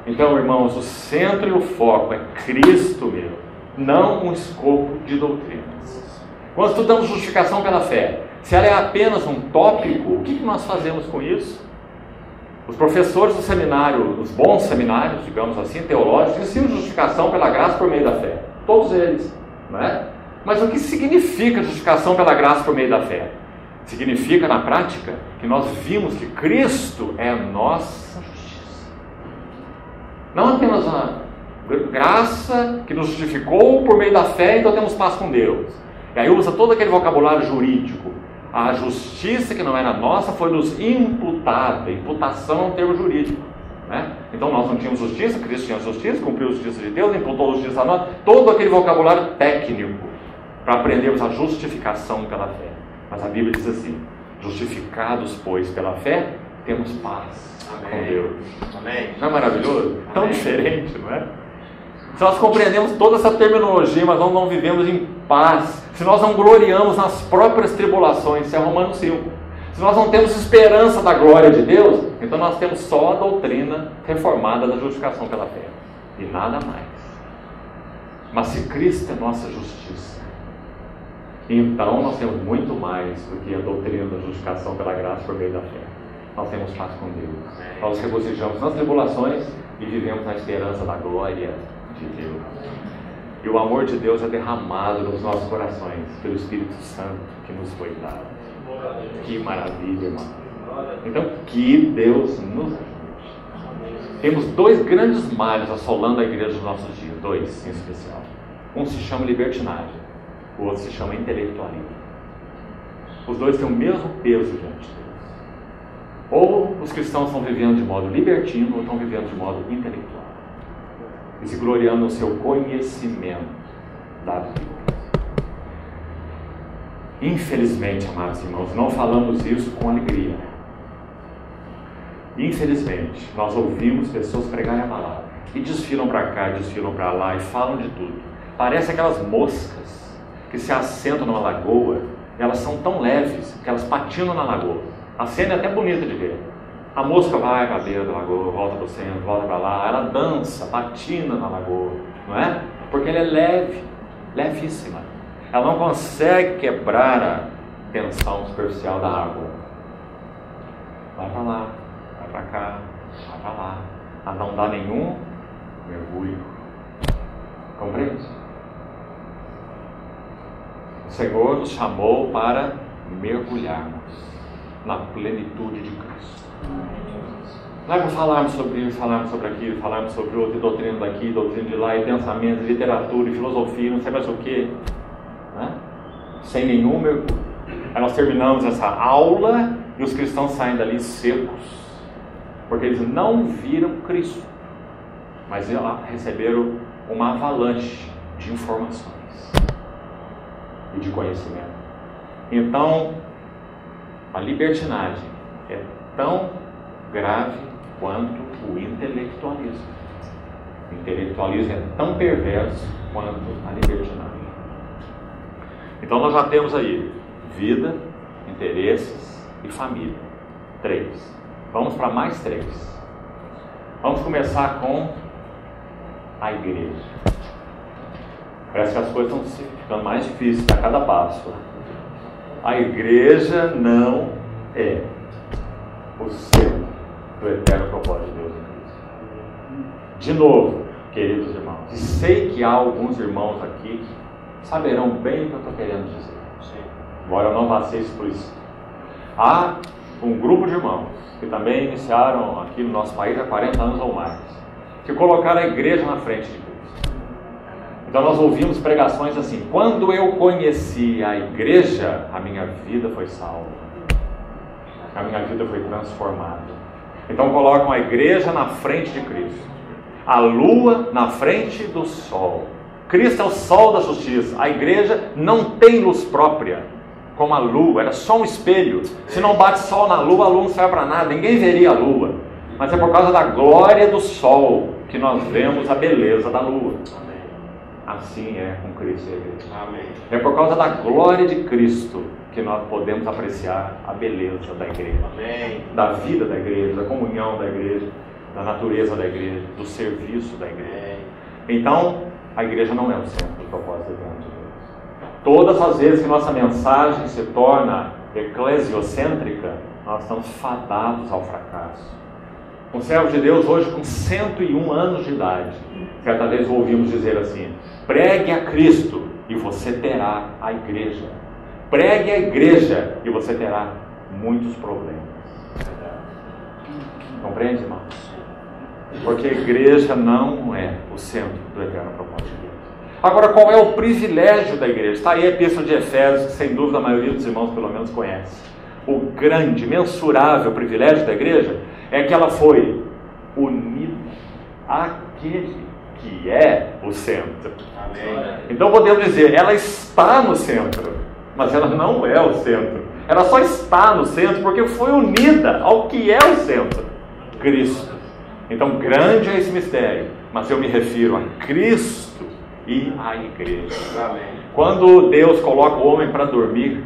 A: Então, irmãos, o centro e o foco é Cristo mesmo, não um escopo de doutrinas. Quando estudamos justificação pela fé, se ela é apenas um tópico, o que nós fazemos com isso? Os professores do seminário, os bons seminários, digamos assim, teológicos, ensinam justificação pela graça por meio da fé. Todos eles, não é? Mas o que significa justificação pela graça por meio da fé? Significa, na prática, que nós vimos que Cristo é a nossa justiça. Não apenas uma graça que nos justificou por meio da fé, então temos paz com Deus. E aí usa todo aquele vocabulário jurídico. A justiça que não era nossa foi nos imputada. Imputação é um termo jurídico, né? Então nós não tínhamos justiça, Cristo tinha justiça, cumpriu a justiça de Deus, imputou a justiça a nós. Todo aquele vocabulário técnico para aprendermos a justificação pela fé. Mas a Bíblia diz assim: justificados, pois, pela fé, temos paz com Deus. Amém. Não é maravilhoso? Tão Amém. Diferente, não é? Se nós compreendemos toda essa terminologia, mas nós não vivemos em paz, se nós não gloriamos nas próprias tribulações, isso é Romanos 5. Se nós não temos esperança da glória de Deus, então nós temos só a doutrina reformada da justificação pela fé, e nada mais. Mas se Cristo é nossa justiça, Então nós temos muito mais do que a doutrina da justificação pela graça por meio da fé. Nós temos paz com Deus. Nós nos regocijamos nas tribulações e vivemos na esperança da glória de Deus. E o amor de Deus é derramado nos nossos corações pelo Espírito Santo que nos foi dado. Que maravilha, irmão. Então, que Deus nos ajude. Temos dois grandes males assolando a igreja dos nossos dias. Dois, em especial. Um se chama libertinagem, o outro se chama intelectualismo. Os dois têm o mesmo peso diante de Deus. Ou os cristãos estão vivendo de modo libertino ou estão vivendo de modo intelectual. E se gloriando no seu conhecimento da vida. Infelizmente, amados irmãos, não falamos isso com alegria. Infelizmente, nós ouvimos pessoas pregarem a palavra e desfilam para cá, desfilam para lá e falam de tudo. Parece aquelas moscas que se assentam numa lagoa, e elas são tão leves que elas patinam na lagoa. A cena é até bonita de ver. A mosca vai para a beira da lagoa, volta para o centro, volta para lá, ela dança, patina na lagoa, não é? Porque ela é leve, levíssima. Ela não consegue quebrar a tensão superficial da água. Vai para lá, vai para cá, vai para lá. A não dá nenhum mergulho. Compreende? O Senhor nos chamou para mergulharmos na plenitude de Cristo. Não é para falarmos sobre isso, falarmos sobre aquilo, falarmos sobre outro, e doutrina daqui, doutrina de lá, e pensamento, e literatura, e filosofia, não sei mais o que, né? Sem nenhum mergulho. Aí nós terminamos essa aula e os cristãos saem dali secos, porque eles não viram Cristo, mas receberam uma avalanche de informações e de conhecimento. Então, a libertinagem é tão grave quanto o intelectualismo. O intelectualismo é tão perverso quanto a libertinagem. Então nós já temos aí vida, interesses e família. 3. Vamos para mais 3. Vamos começar com a igreja. Parece que as coisas estão ficando mais difíceis a cada passo. A igreja não é o centro do eterno propósito de Deus em Cristo. De novo, queridos irmãos, e sei que há alguns irmãos aqui que saberão bem o que eu estou querendo dizer. Embora eu não vá ser explícito. Há um grupo de irmãos que também iniciaram aqui no nosso país há 40 anos ou mais, que colocaram a igreja na frente de Cristo. Então nós ouvimos pregações assim: quando eu conheci a igreja, a minha vida foi salva, a minha vida foi transformada. Então colocam a igreja na frente de Cristo, a lua na frente do sol. Cristo é o sol da justiça. A igreja não tem luz própria, como a lua, era só um espelho. Se não bate sol na lua, a lua não serve para nada, ninguém veria a lua. Mas é por causa da glória do sol que nós vemos a beleza da lua. Assim é com Cristo e a igreja. Amém. É por causa da glória de Cristo que nós podemos apreciar a beleza da igreja. Amém. Da vida da igreja, da comunhão da igreja, da natureza da igreja, do serviço da igreja. Amém. Então, a igreja não é o centro do propósito eterno de Deus. Todas as vezes que nossa mensagem se torna eclesiocêntrica, nós estamos fadados ao fracasso. Um servo de Deus hoje com 101 anos de idade, certa vez ouvimos dizer assim: pregue a Cristo e você terá a igreja. Pregue a igreja e você terá muitos problemas. Compreende, irmãos? Porque a igreja não é o centro do eterno propósito de Deus. Agora, qual é o privilégio da igreja? Está aí a epístola de Efésios, que sem dúvida a maioria dos irmãos pelo menos conhece. O grande, mensurável privilégio da igreja é que ela foi unida àquele que é o centro. Amém. Então podemos dizer, ela está no centro, mas ela não é o centro. Ela só está no centro porque foi unida ao que é o centro, Cristo. Então grande é esse mistério, mas eu me refiro a Cristo e à igreja. Amém. Quando Deus coloca o homem para dormir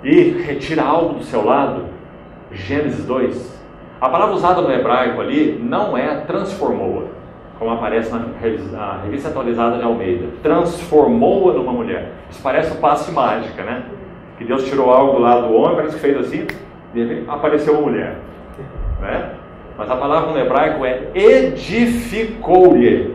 A: e retira algo do seu lado, Gênesis 2, a palavra usada no hebraico ali não é transformou-a, como aparece na Revista Atualizada de Almeida, transformou-a numa mulher. Isso parece um passe de mágica, né? Que Deus tirou algo do lado do homem, parece que fez assim, e de repente apareceu uma mulher, né? Mas a palavra no hebraico é edificou-lhe.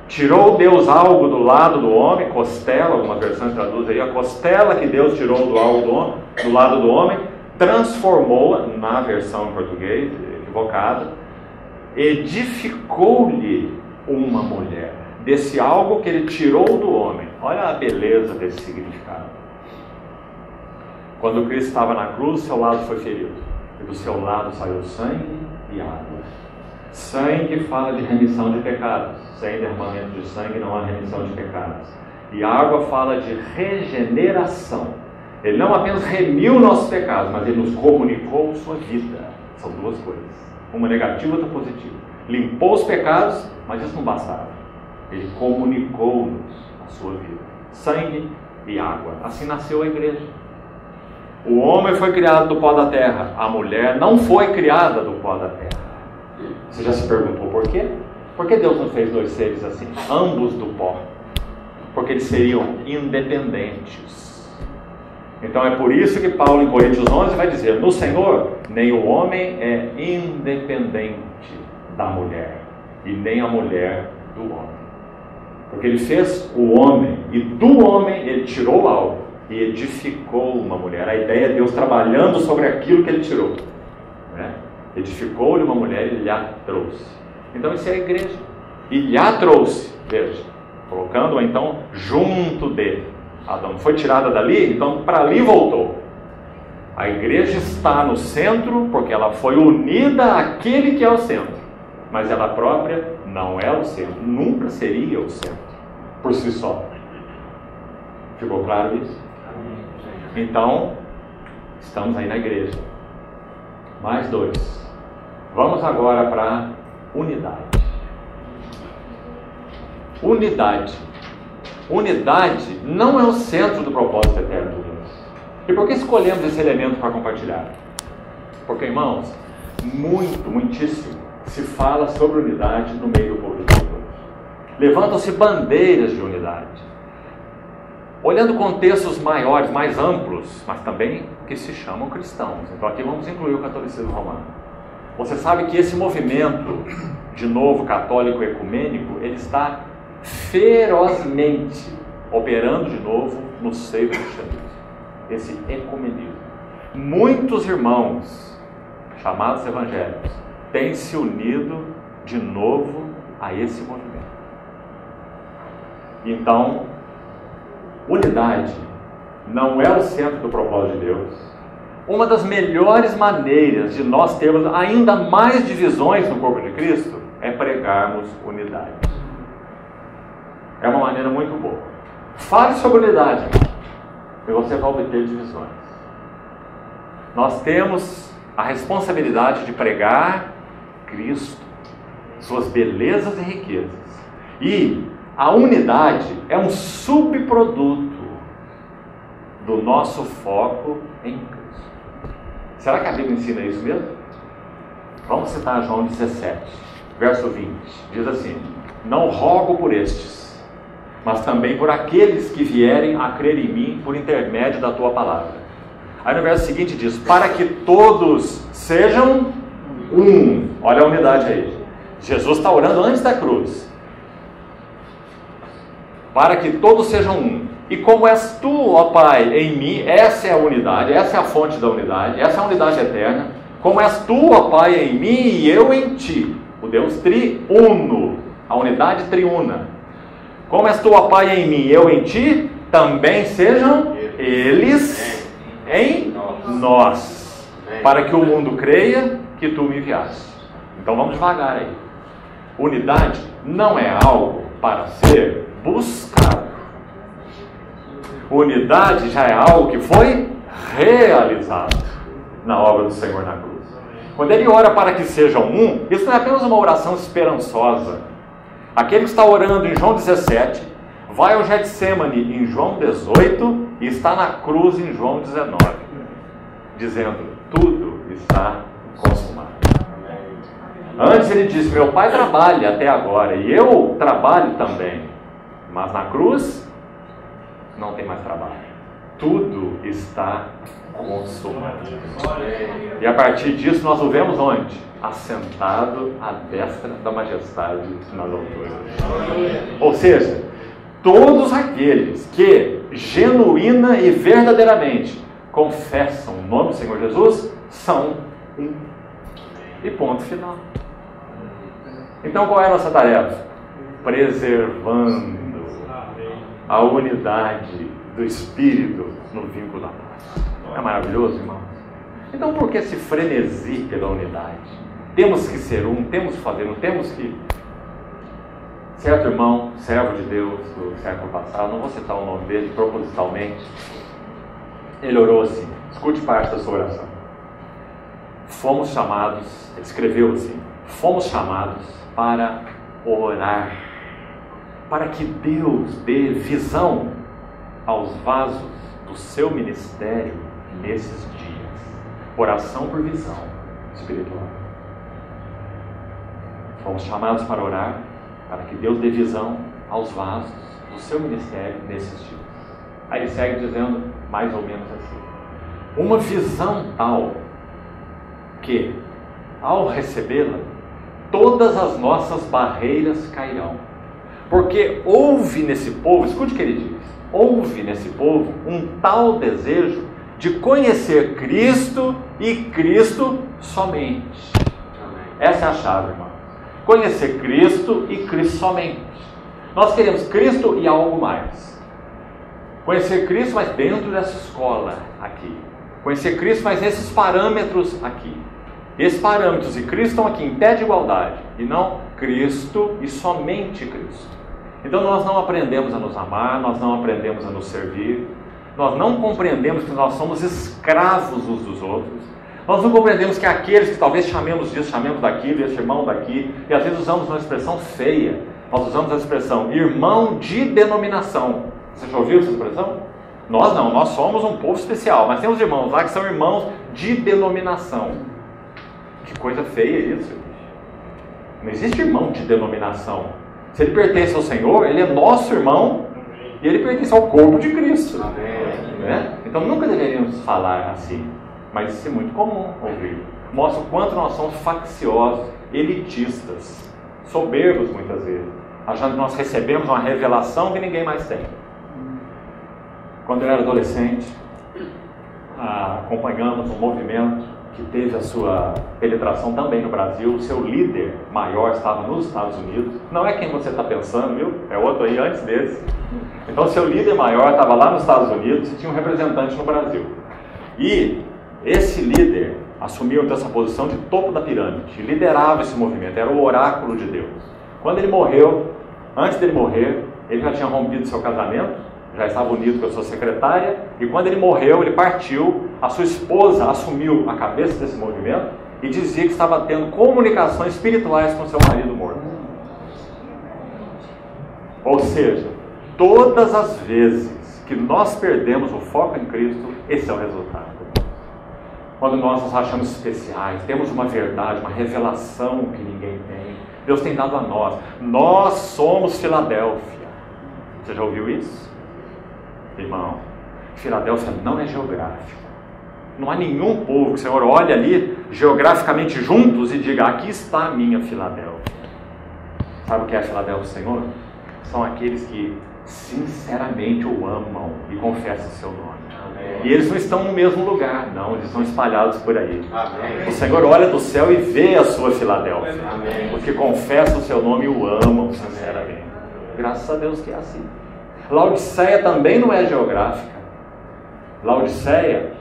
A: Tirou Deus algo do lado do homem, costela, algumas versões traduzem aí, a costela que Deus tirou do lado do homem, transformou-a, na versão em português, equivocada, edificou-lhe uma mulher, desse algo que ele tirou do homem. Olha a beleza desse significado. Quando Cristo estava na cruz, seu lado foi ferido, e do seu lado saiu sangue e água. Sangue fala de remissão de pecados. Sem derramamento de sangue não há remissão de pecados. E água fala de regeneração. Ele não apenas remiu nossos pecados, mas ele nos comunicou sua vida. São duas coisas. Uma negativa e outra positiva. Limpou os pecados, mas isso não bastava. Ele comunicou-nos a sua vida. Sangue e água. Assim nasceu a igreja. O homem foi criado do pó da terra. A mulher não foi criada do pó da terra. Você já se perguntou por quê? Por que Deus não fez dois seres assim, ambos do pó? Porque eles seriam independentes. Então é por isso que Paulo em Coríntios 11 vai dizer: no Senhor, nem o homem é independente da mulher, e nem a mulher do homem. Porque ele fez o homem, e do homem ele tirou algo, e edificou uma mulher. A ideia é Deus trabalhando sobre aquilo que ele tirou, né? Edificou-lhe uma mulher e lhe a trouxe. Então isso é a igreja. E lhe a trouxe, veja, colocando-a então junto dele. Adão foi tirada dali, então para ali voltou. A igreja está no centro porque ela foi unida àquele que é o centro. Mas ela própria não é o centro, nunca seria o centro, por si só. Ficou claro isso? Então, estamos aí na igreja. Mais dois. Vamos agora para unidade. Unidade não é o centro do propósito eterno de Deus. E por que escolhemos esse elemento para compartilhar? Porque, irmãos, muitíssimo se fala sobre unidade no meio do povo de Deus. Levantam-se bandeiras de unidade. Olhando contextos maiores, mais amplos, mas também que se chamam cristãos. Então aqui vamos incluir o catolicismo romano. Você sabe que esse movimento, de novo, católico ecumênico, ele está ferozmente operando de novo no seio do cristianismo. Esse ecumenismo. Muitos irmãos, chamados evangélicos, têm se unido de novo a esse movimento. Então, unidade não é o centro do propósito de Deus. Uma das melhores maneiras de nós termos ainda mais divisões no corpo de Cristo é pregarmos unidade. É uma maneira muito boa. Fale sobre unidade e você vai obter divisões. Nós temos a responsabilidade de pregar Cristo, suas belezas e riquezas. E a unidade é um subproduto do nosso foco em Cristo. Será que a Bíblia ensina isso mesmo? Vamos citar João 17, verso 20. Diz assim: não rogo por estes, mas também por aqueles que vierem a crer em mim por intermédio da tua palavra. Aí no verso seguinte diz: para que todos sejam um. Olha a unidade aí. Jesus está orando antes da cruz. Para que todos sejam um. E como és tu, ó Pai, em mim, essa é a unidade, essa é a fonte da unidade, essa é a unidade eterna. Como és tu, ó Pai, em mim e eu em ti, o Deus triuno, a unidade triuna. Como és tu, ó Pai, em mim e eu em ti, também sejam eles em nós, para que o mundo creia que tu me enviaste. Então vamos devagar aí. Unidade não é algo para ser buscado. Unidade já é algo que foi realizado na obra do Senhor na cruz. Quando ele ora para que sejam um, isso não é apenas uma oração esperançosa. Aquele que está orando em João 17, vai ao Getsemane em João 18 e está na cruz em João 19, dizendo: tudo está consumado. Antes ele disse: meu pai trabalha até agora e eu trabalho também. Mas na cruz não tem mais trabalho. Tudo está consumado. E a partir disso nós o vemos onde? Assentado à destra da majestade nas alturas. Ou seja, todos aqueles que genuína e verdadeiramente confessam o nome do Senhor Jesus são um. E ponto final. Então qual é a nossa tarefa? Preservando a unidade do Espírito no vínculo da paz. É maravilhoso, irmão? Então por que esse frenesi pela unidade? Temos que ser um, temos que fazer um, temos que... Certo irmão, servo de Deus do século passado, não vou citar o nome dele propositalmente, ele orou assim, escute parte da sua oração. Fomos chamados, ele escreveu assim, fomos chamados para orar, para que Deus dê visão aos vasos do seu ministério nesses dias. Oração por visão espiritual. Fomos chamados para orar, para que Deus dê visão aos vasos do seu ministério nesses dias. Aí ele segue dizendo mais ou menos assim: uma visão tal que, ao recebê-la, todas as nossas barreiras cairão. Porque houve nesse povo, escute o que ele diz, houve nesse povo um tal desejo de conhecer Cristo e Cristo somente. Essa é a chave, irmão. Conhecer Cristo e Cristo somente. Nós queremos Cristo e algo mais. Conhecer Cristo, mas dentro dessa escola aqui. Conhecer Cristo, mas nesses parâmetros aqui. Esses parâmetros e Cristo estão aqui em pé de igualdade. E não Cristo e somente Cristo. Então nós não aprendemos a nos amar, nós não aprendemos a nos servir. Nós não compreendemos que nós somos escravos uns dos outros. Nós não compreendemos que aqueles que talvez chamemos disso, chamemos daquilo, esse irmão daqui, e às vezes usamos uma expressão feia. Nós usamos a expressão irmão de denominação. Você já ouviu essa expressão? Nós não, nós somos um povo especial, mas temos irmãos lá que são irmãos de denominação. Que coisa feia isso. Não existe irmão de denominação. Se ele pertence ao Senhor, ele é nosso irmão e ele pertence ao corpo de Cristo. Né? Então nunca deveríamos falar assim. Mas isso é muito comum ouvir. Mostra o quanto nós somos facciosos, elitistas, soberbos muitas vezes, achando que nós recebemos uma revelação que ninguém mais tem. Quando eu era adolescente, acompanhamos um movimento que teve a sua penetração também no Brasil. O seu líder maior estava nos Estados Unidos. Não é quem você está pensando, viu? É outro aí antes desse. Então, o seu líder maior estava lá nos Estados Unidos e tinha um representante no Brasil. E esse líder assumiu então essa posição de topo da pirâmide, liderava esse movimento, era o oráculo de Deus. Quando ele morreu, antes dele morrer, ele já tinha rompido seu casamento, já estava unido com a sua secretária, e quando ele morreu, ele partiu, a sua esposa assumiu a cabeça desse movimento e dizia que estava tendo comunicações espirituais com seu marido morto. Ou seja, todas as vezes que nós perdemos o foco em Cristo, esse é o resultado. Quando nós nos achamos especiais, temos uma verdade, uma revelação que ninguém tem, Deus tem dado a nós. Nós somos Filadélfia. Você já ouviu isso? Irmão, Filadélfia não é geográfico. Não há nenhum povo que o Senhor olhe ali geograficamente juntos e diga: aqui está a minha Filadélfia. Sabe o que é a Filadélfia do Senhor? São aqueles que sinceramente o amam e confessam o seu nome. Amém. E eles não estão no mesmo lugar, não, eles estão espalhados por aí. Amém. O Senhor olha do céu e vê a sua Filadélfia. Amém. Os que confessam o seu nome e o amam sinceramente. Graças a Deus que é assim. Laodiceia também não é geográfica. Laodiceia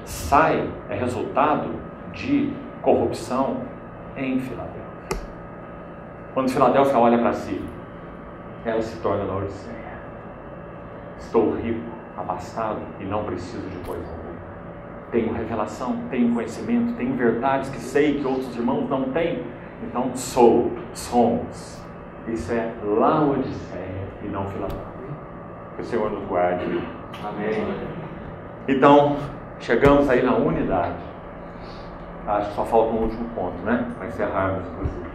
A: é resultado de corrupção em Filadélfia. Quando Filadélfia olha para si, ela se torna Laodiceia. Estou rico, abastado e não preciso de coisa alguma. Tenho revelação, tenho conhecimento, tenho verdades que sei que outros irmãos não têm. Então somos. Isso é Laodiceia e não Filadélfia. Que o Senhor nos guarde. Amém. Então, chegamos aí na unidade. Acho que só falta um último ponto, né? Para encerrarmos, inclusive.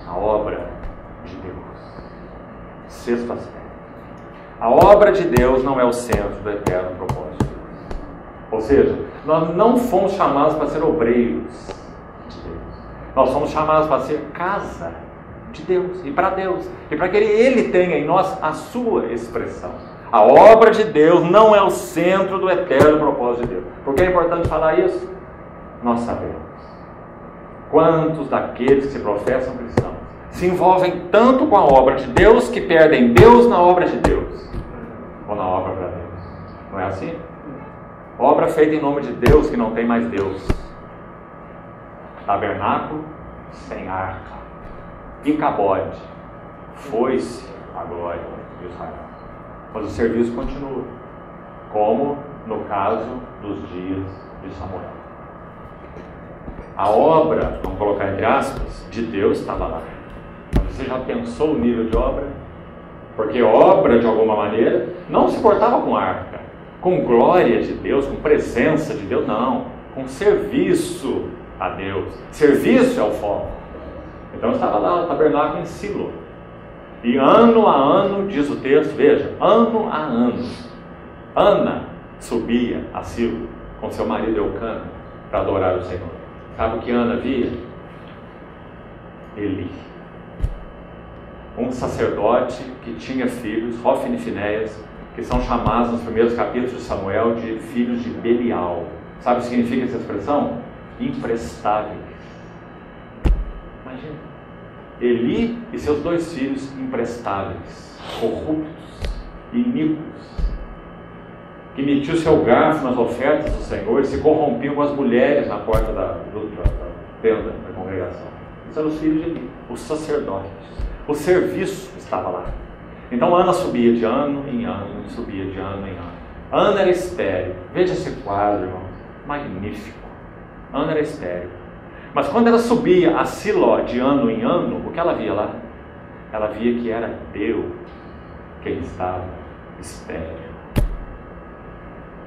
A: a obra de Deus. Sexto aspecto. A obra de Deus não é o centro do eterno propósito de Deus. Ou seja, nós não fomos chamados para ser obreiros de Deus. Nós fomos chamados para ser casa de Deus e para Deus. E para que Ele tenha em nós a sua expressão. A obra de Deus não é o centro do eterno propósito de Deus. Por que é importante falar isso? Nós sabemos quantos daqueles que se professam cristãos se envolvem tanto com a obra de Deus que perdem Deus na obra de Deus, ou na obra para Deus. Não é assim? Obra feita em nome de Deus que não tem mais Deus. Tabernáculo sem arca. Icabode. Foi-se a glória de Israel. Mas o serviço continua, como no caso dos dias de Samuel. A obra, vamos colocar entre aspas, de Deus estava lá. Você já pensou o nível de obra? Porque obra, de alguma maneira, não se portava com arca, com glória de Deus, com presença de Deus, não. Com serviço a Deus. Serviço é o foco. Então estava lá o tabernáculo em Silo. E ano a ano, diz o texto, veja, ano a ano, Ana subia a Silo com seu marido Eucana para adorar o Senhor. Sabe o que Ana via? Eli, um sacerdote que tinha filhos, Hofni e Finéias, que são chamados nos primeiros capítulos de Samuel de filhos de Belial. Sabe o que significa essa expressão? Imprestáveis. Imagina, Eli e seus 2 filhos imprestáveis, corruptos, iníquos, que metiam seu garfo nas ofertas do Senhor e se corrompiam com as mulheres na porta da tenda da congregação. Esses eram os filhos de Eli, os sacerdotes. O serviço estava lá. Então Ana subia de ano em ano, subia de ano em ano. Ana era estéril. Veja esse quadro, irmão, magnífico. Ana era estéril. Mas quando ela subia a Siló de ano em ano, o que ela via lá? Ela via que era Deus quem estava estéril.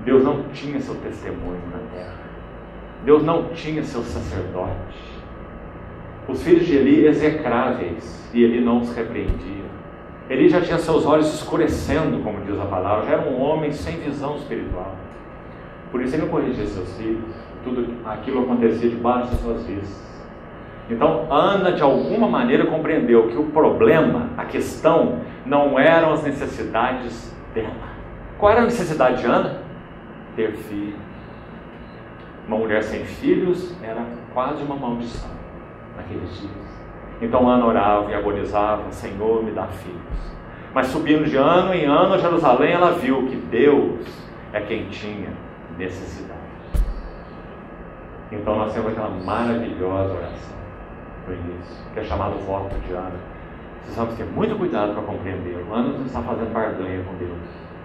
A: Deus não tinha seu testemunho na terra. Deus não tinha seu sacerdote. Os filhos de Eli execráveis, e Eli não os repreendia. Eli já tinha seus olhos escurecendo, como diz a palavra, já era um homem sem visão espiritual. Por isso ele não corrigia seus filhos, tudo aquilo acontecia debaixo das suas vistas. Então Ana de alguma maneira compreendeu que o problema, a questão, não eram as necessidades dela. Qual era a necessidade de Ana? Ter filho. Uma mulher sem filhos era quase uma maldição naqueles dias. Então Ana orava e agonizava: Senhor, me dá filhos. Mas subindo de ano em ano a Jerusalém, ela viu que Deus é quem tinha necessidade. Então nós temos aquela maravilhosa oração no início, que é chamado voto de Ana. Precisamos ter muito cuidado para compreendê-lo. Ana não está fazendo barganha com Deus.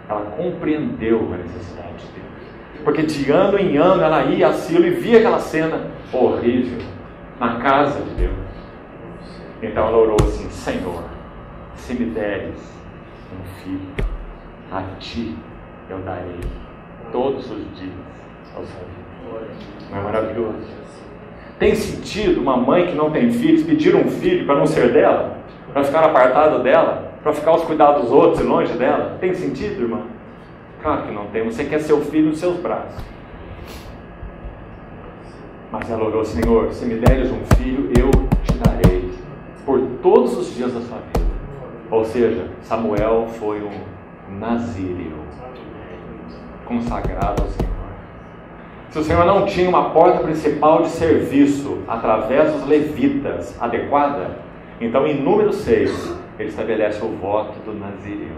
A: Ela compreendeu a necessidade de Deus. Porque de ano em ano ela ia a Silo e via aquela cena horrível na casa de Deus. Então ela orou assim: Senhor, se me deres um filho, a ti eu darei todos os dias ao seu vida. Não é maravilhoso? Tem sentido uma mãe que não tem filhos pedir um filho para não ser dela? Para ficar apartado dela? Para ficar aos cuidados dos outros e longe dela? Tem sentido, irmã? Claro que não tem. Você quer seu filho nos seus braços. Mas ela orou: Senhor, se me deres um filho, eu te darei por todos os dias da sua vida. Ou seja, Samuel foi um nazíreo, consagrado ao Senhor. Se o Senhor não tinha uma porta principal de serviço através dos levitas adequada, então em número 6 ele estabelece o voto do nazireu.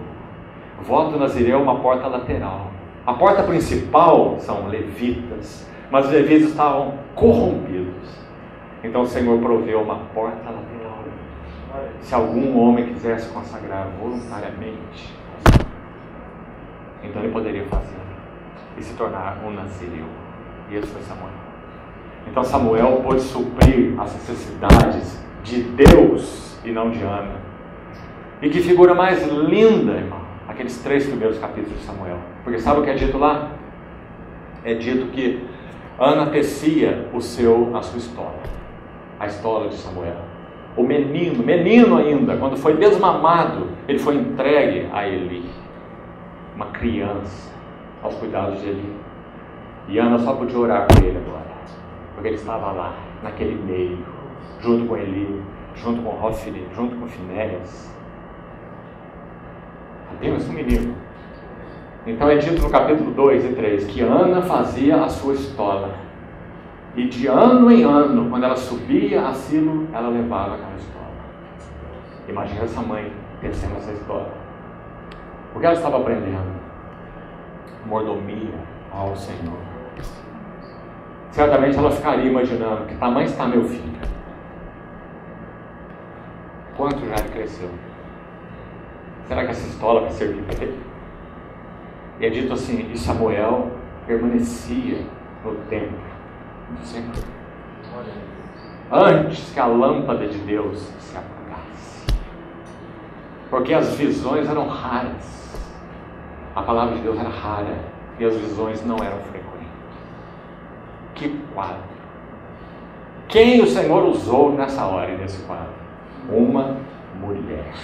A: O voto do nazireu é uma porta lateral. A porta principal são levitas, mas os levitas estavam corrompidos. Então o Senhor proveu uma porta lateral. Se algum homem quisesse consagrar voluntariamente, então ele poderia fazer e se tornar um nazireu. E esse foi Samuel. Então Samuel pôde suprir as necessidades de Deus e não de Ana. E que figura mais linda, irmão, aqueles 3 primeiros capítulos de Samuel. Porque sabe o que é dito lá? É dito que Ana tecia a sua estola, a estola de Samuel. O menino ainda, quando foi desmamado, ele foi entregue a Eli, uma criança, aos cuidados de Eli. E Ana só podia orar por ele agora, porque ele estava lá, naquele meio, junto com Eli, junto com Hofni, junto com Finéias. Apenas um menino. Então é dito no capítulo 2 e 3 que Ana fazia a sua estola. E de ano em ano, quando ela subia a Silo, ela levava aquela estola. Imagina essa mãe descendo essa estola. O que ela estava aprendendo? Mordomia ao Senhor. Certamente ela ficaria imaginando: que tamanho está meu filho? Quanto já ele cresceu? Será que essa estola vai servir para ele? E é dito assim: e Samuel permanecia no templo do Senhor, antes que a lâmpada de Deus se apagasse, porque as visões eram raras, a palavra de Deus era rara e as visões não eram frequentes. Que quadro! Quem o Senhor usou nessa hora e nesse quadro? Uma mulher.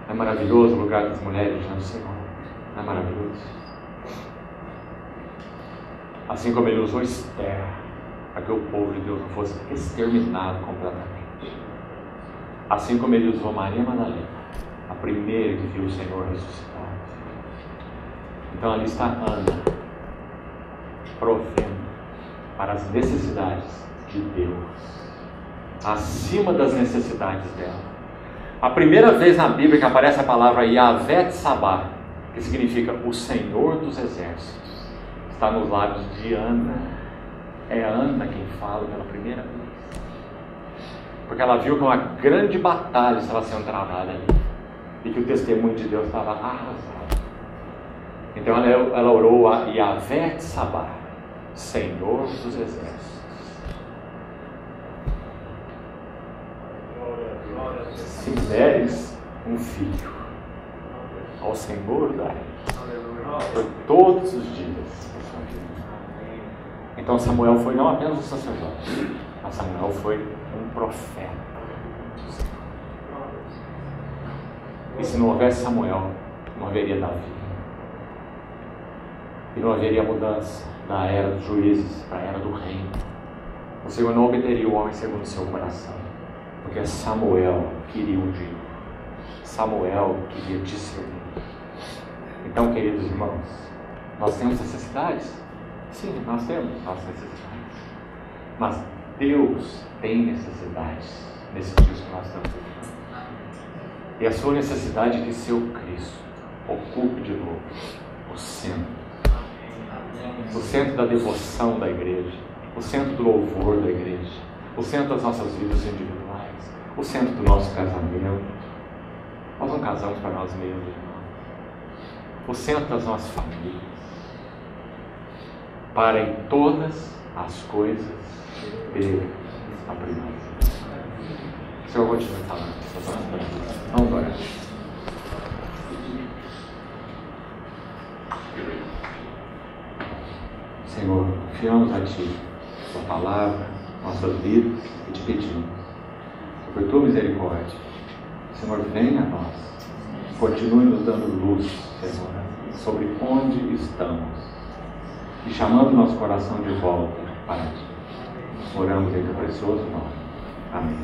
A: É maravilhoso o lugar das mulheres diante do Senhor. Não é maravilhoso? Assim como ele usou Esther, para que o povo de Deus não fosse exterminado completamente. Assim como ele usou Maria Madalena, a primeira que viu o Senhor ressuscitado. Então ali está Ana, provendo para as necessidades de Deus, acima das necessidades dela. A primeira vez na Bíblia que aparece a palavra Yahvé Tsabá, que significa o Senhor dos Exércitos, está nos lábios de Ana. É Ana quem fala pela primeira vez, porque ela viu que uma grande batalha estava sendo travada ali e que o testemunho de Deus estava arrasado. Então ela orou a Yahvé Tsabá, Senhor dos Exércitos. Se deres um filho ao Senhor darei por todos os dias da sua vida. Então Samuel foi não apenas um sacerdote, mas Samuel foi um profeta. E se não houvesse Samuel, não haveria Davi. E não haveria mudança da era dos juízes para a era do reino. O Senhor não obteria o homem segundo o seu coração, porque Samuel queria ungir, Samuel queria discernir. Então, queridos irmãos, nós temos necessidades? Sim, nós temos nossas necessidades. Mas Deus tem necessidades nesses dias que nós estamos vivendo. E a sua necessidade é que seu Cristo ocupe de novo o centro da devoção da igreja, o centro do louvor da igreja, o centro das nossas vidas individuais, o centro do nosso casamento. Nós não casamos para nós mesmos, irmão. O centro das nossas famílias, para em todas as coisas ter a primazia. O Senhor continua falando. Vamos orar. Senhor, confiamos a Ti, Tua palavra, nossas vidas, e te pedimos, por Tua misericórdia, Senhor, venha a nós, continue nos dando luz, Senhor, sobre onde estamos, e chamando nosso coração de volta para Ti. Oramos em Teu precioso nome. Amém.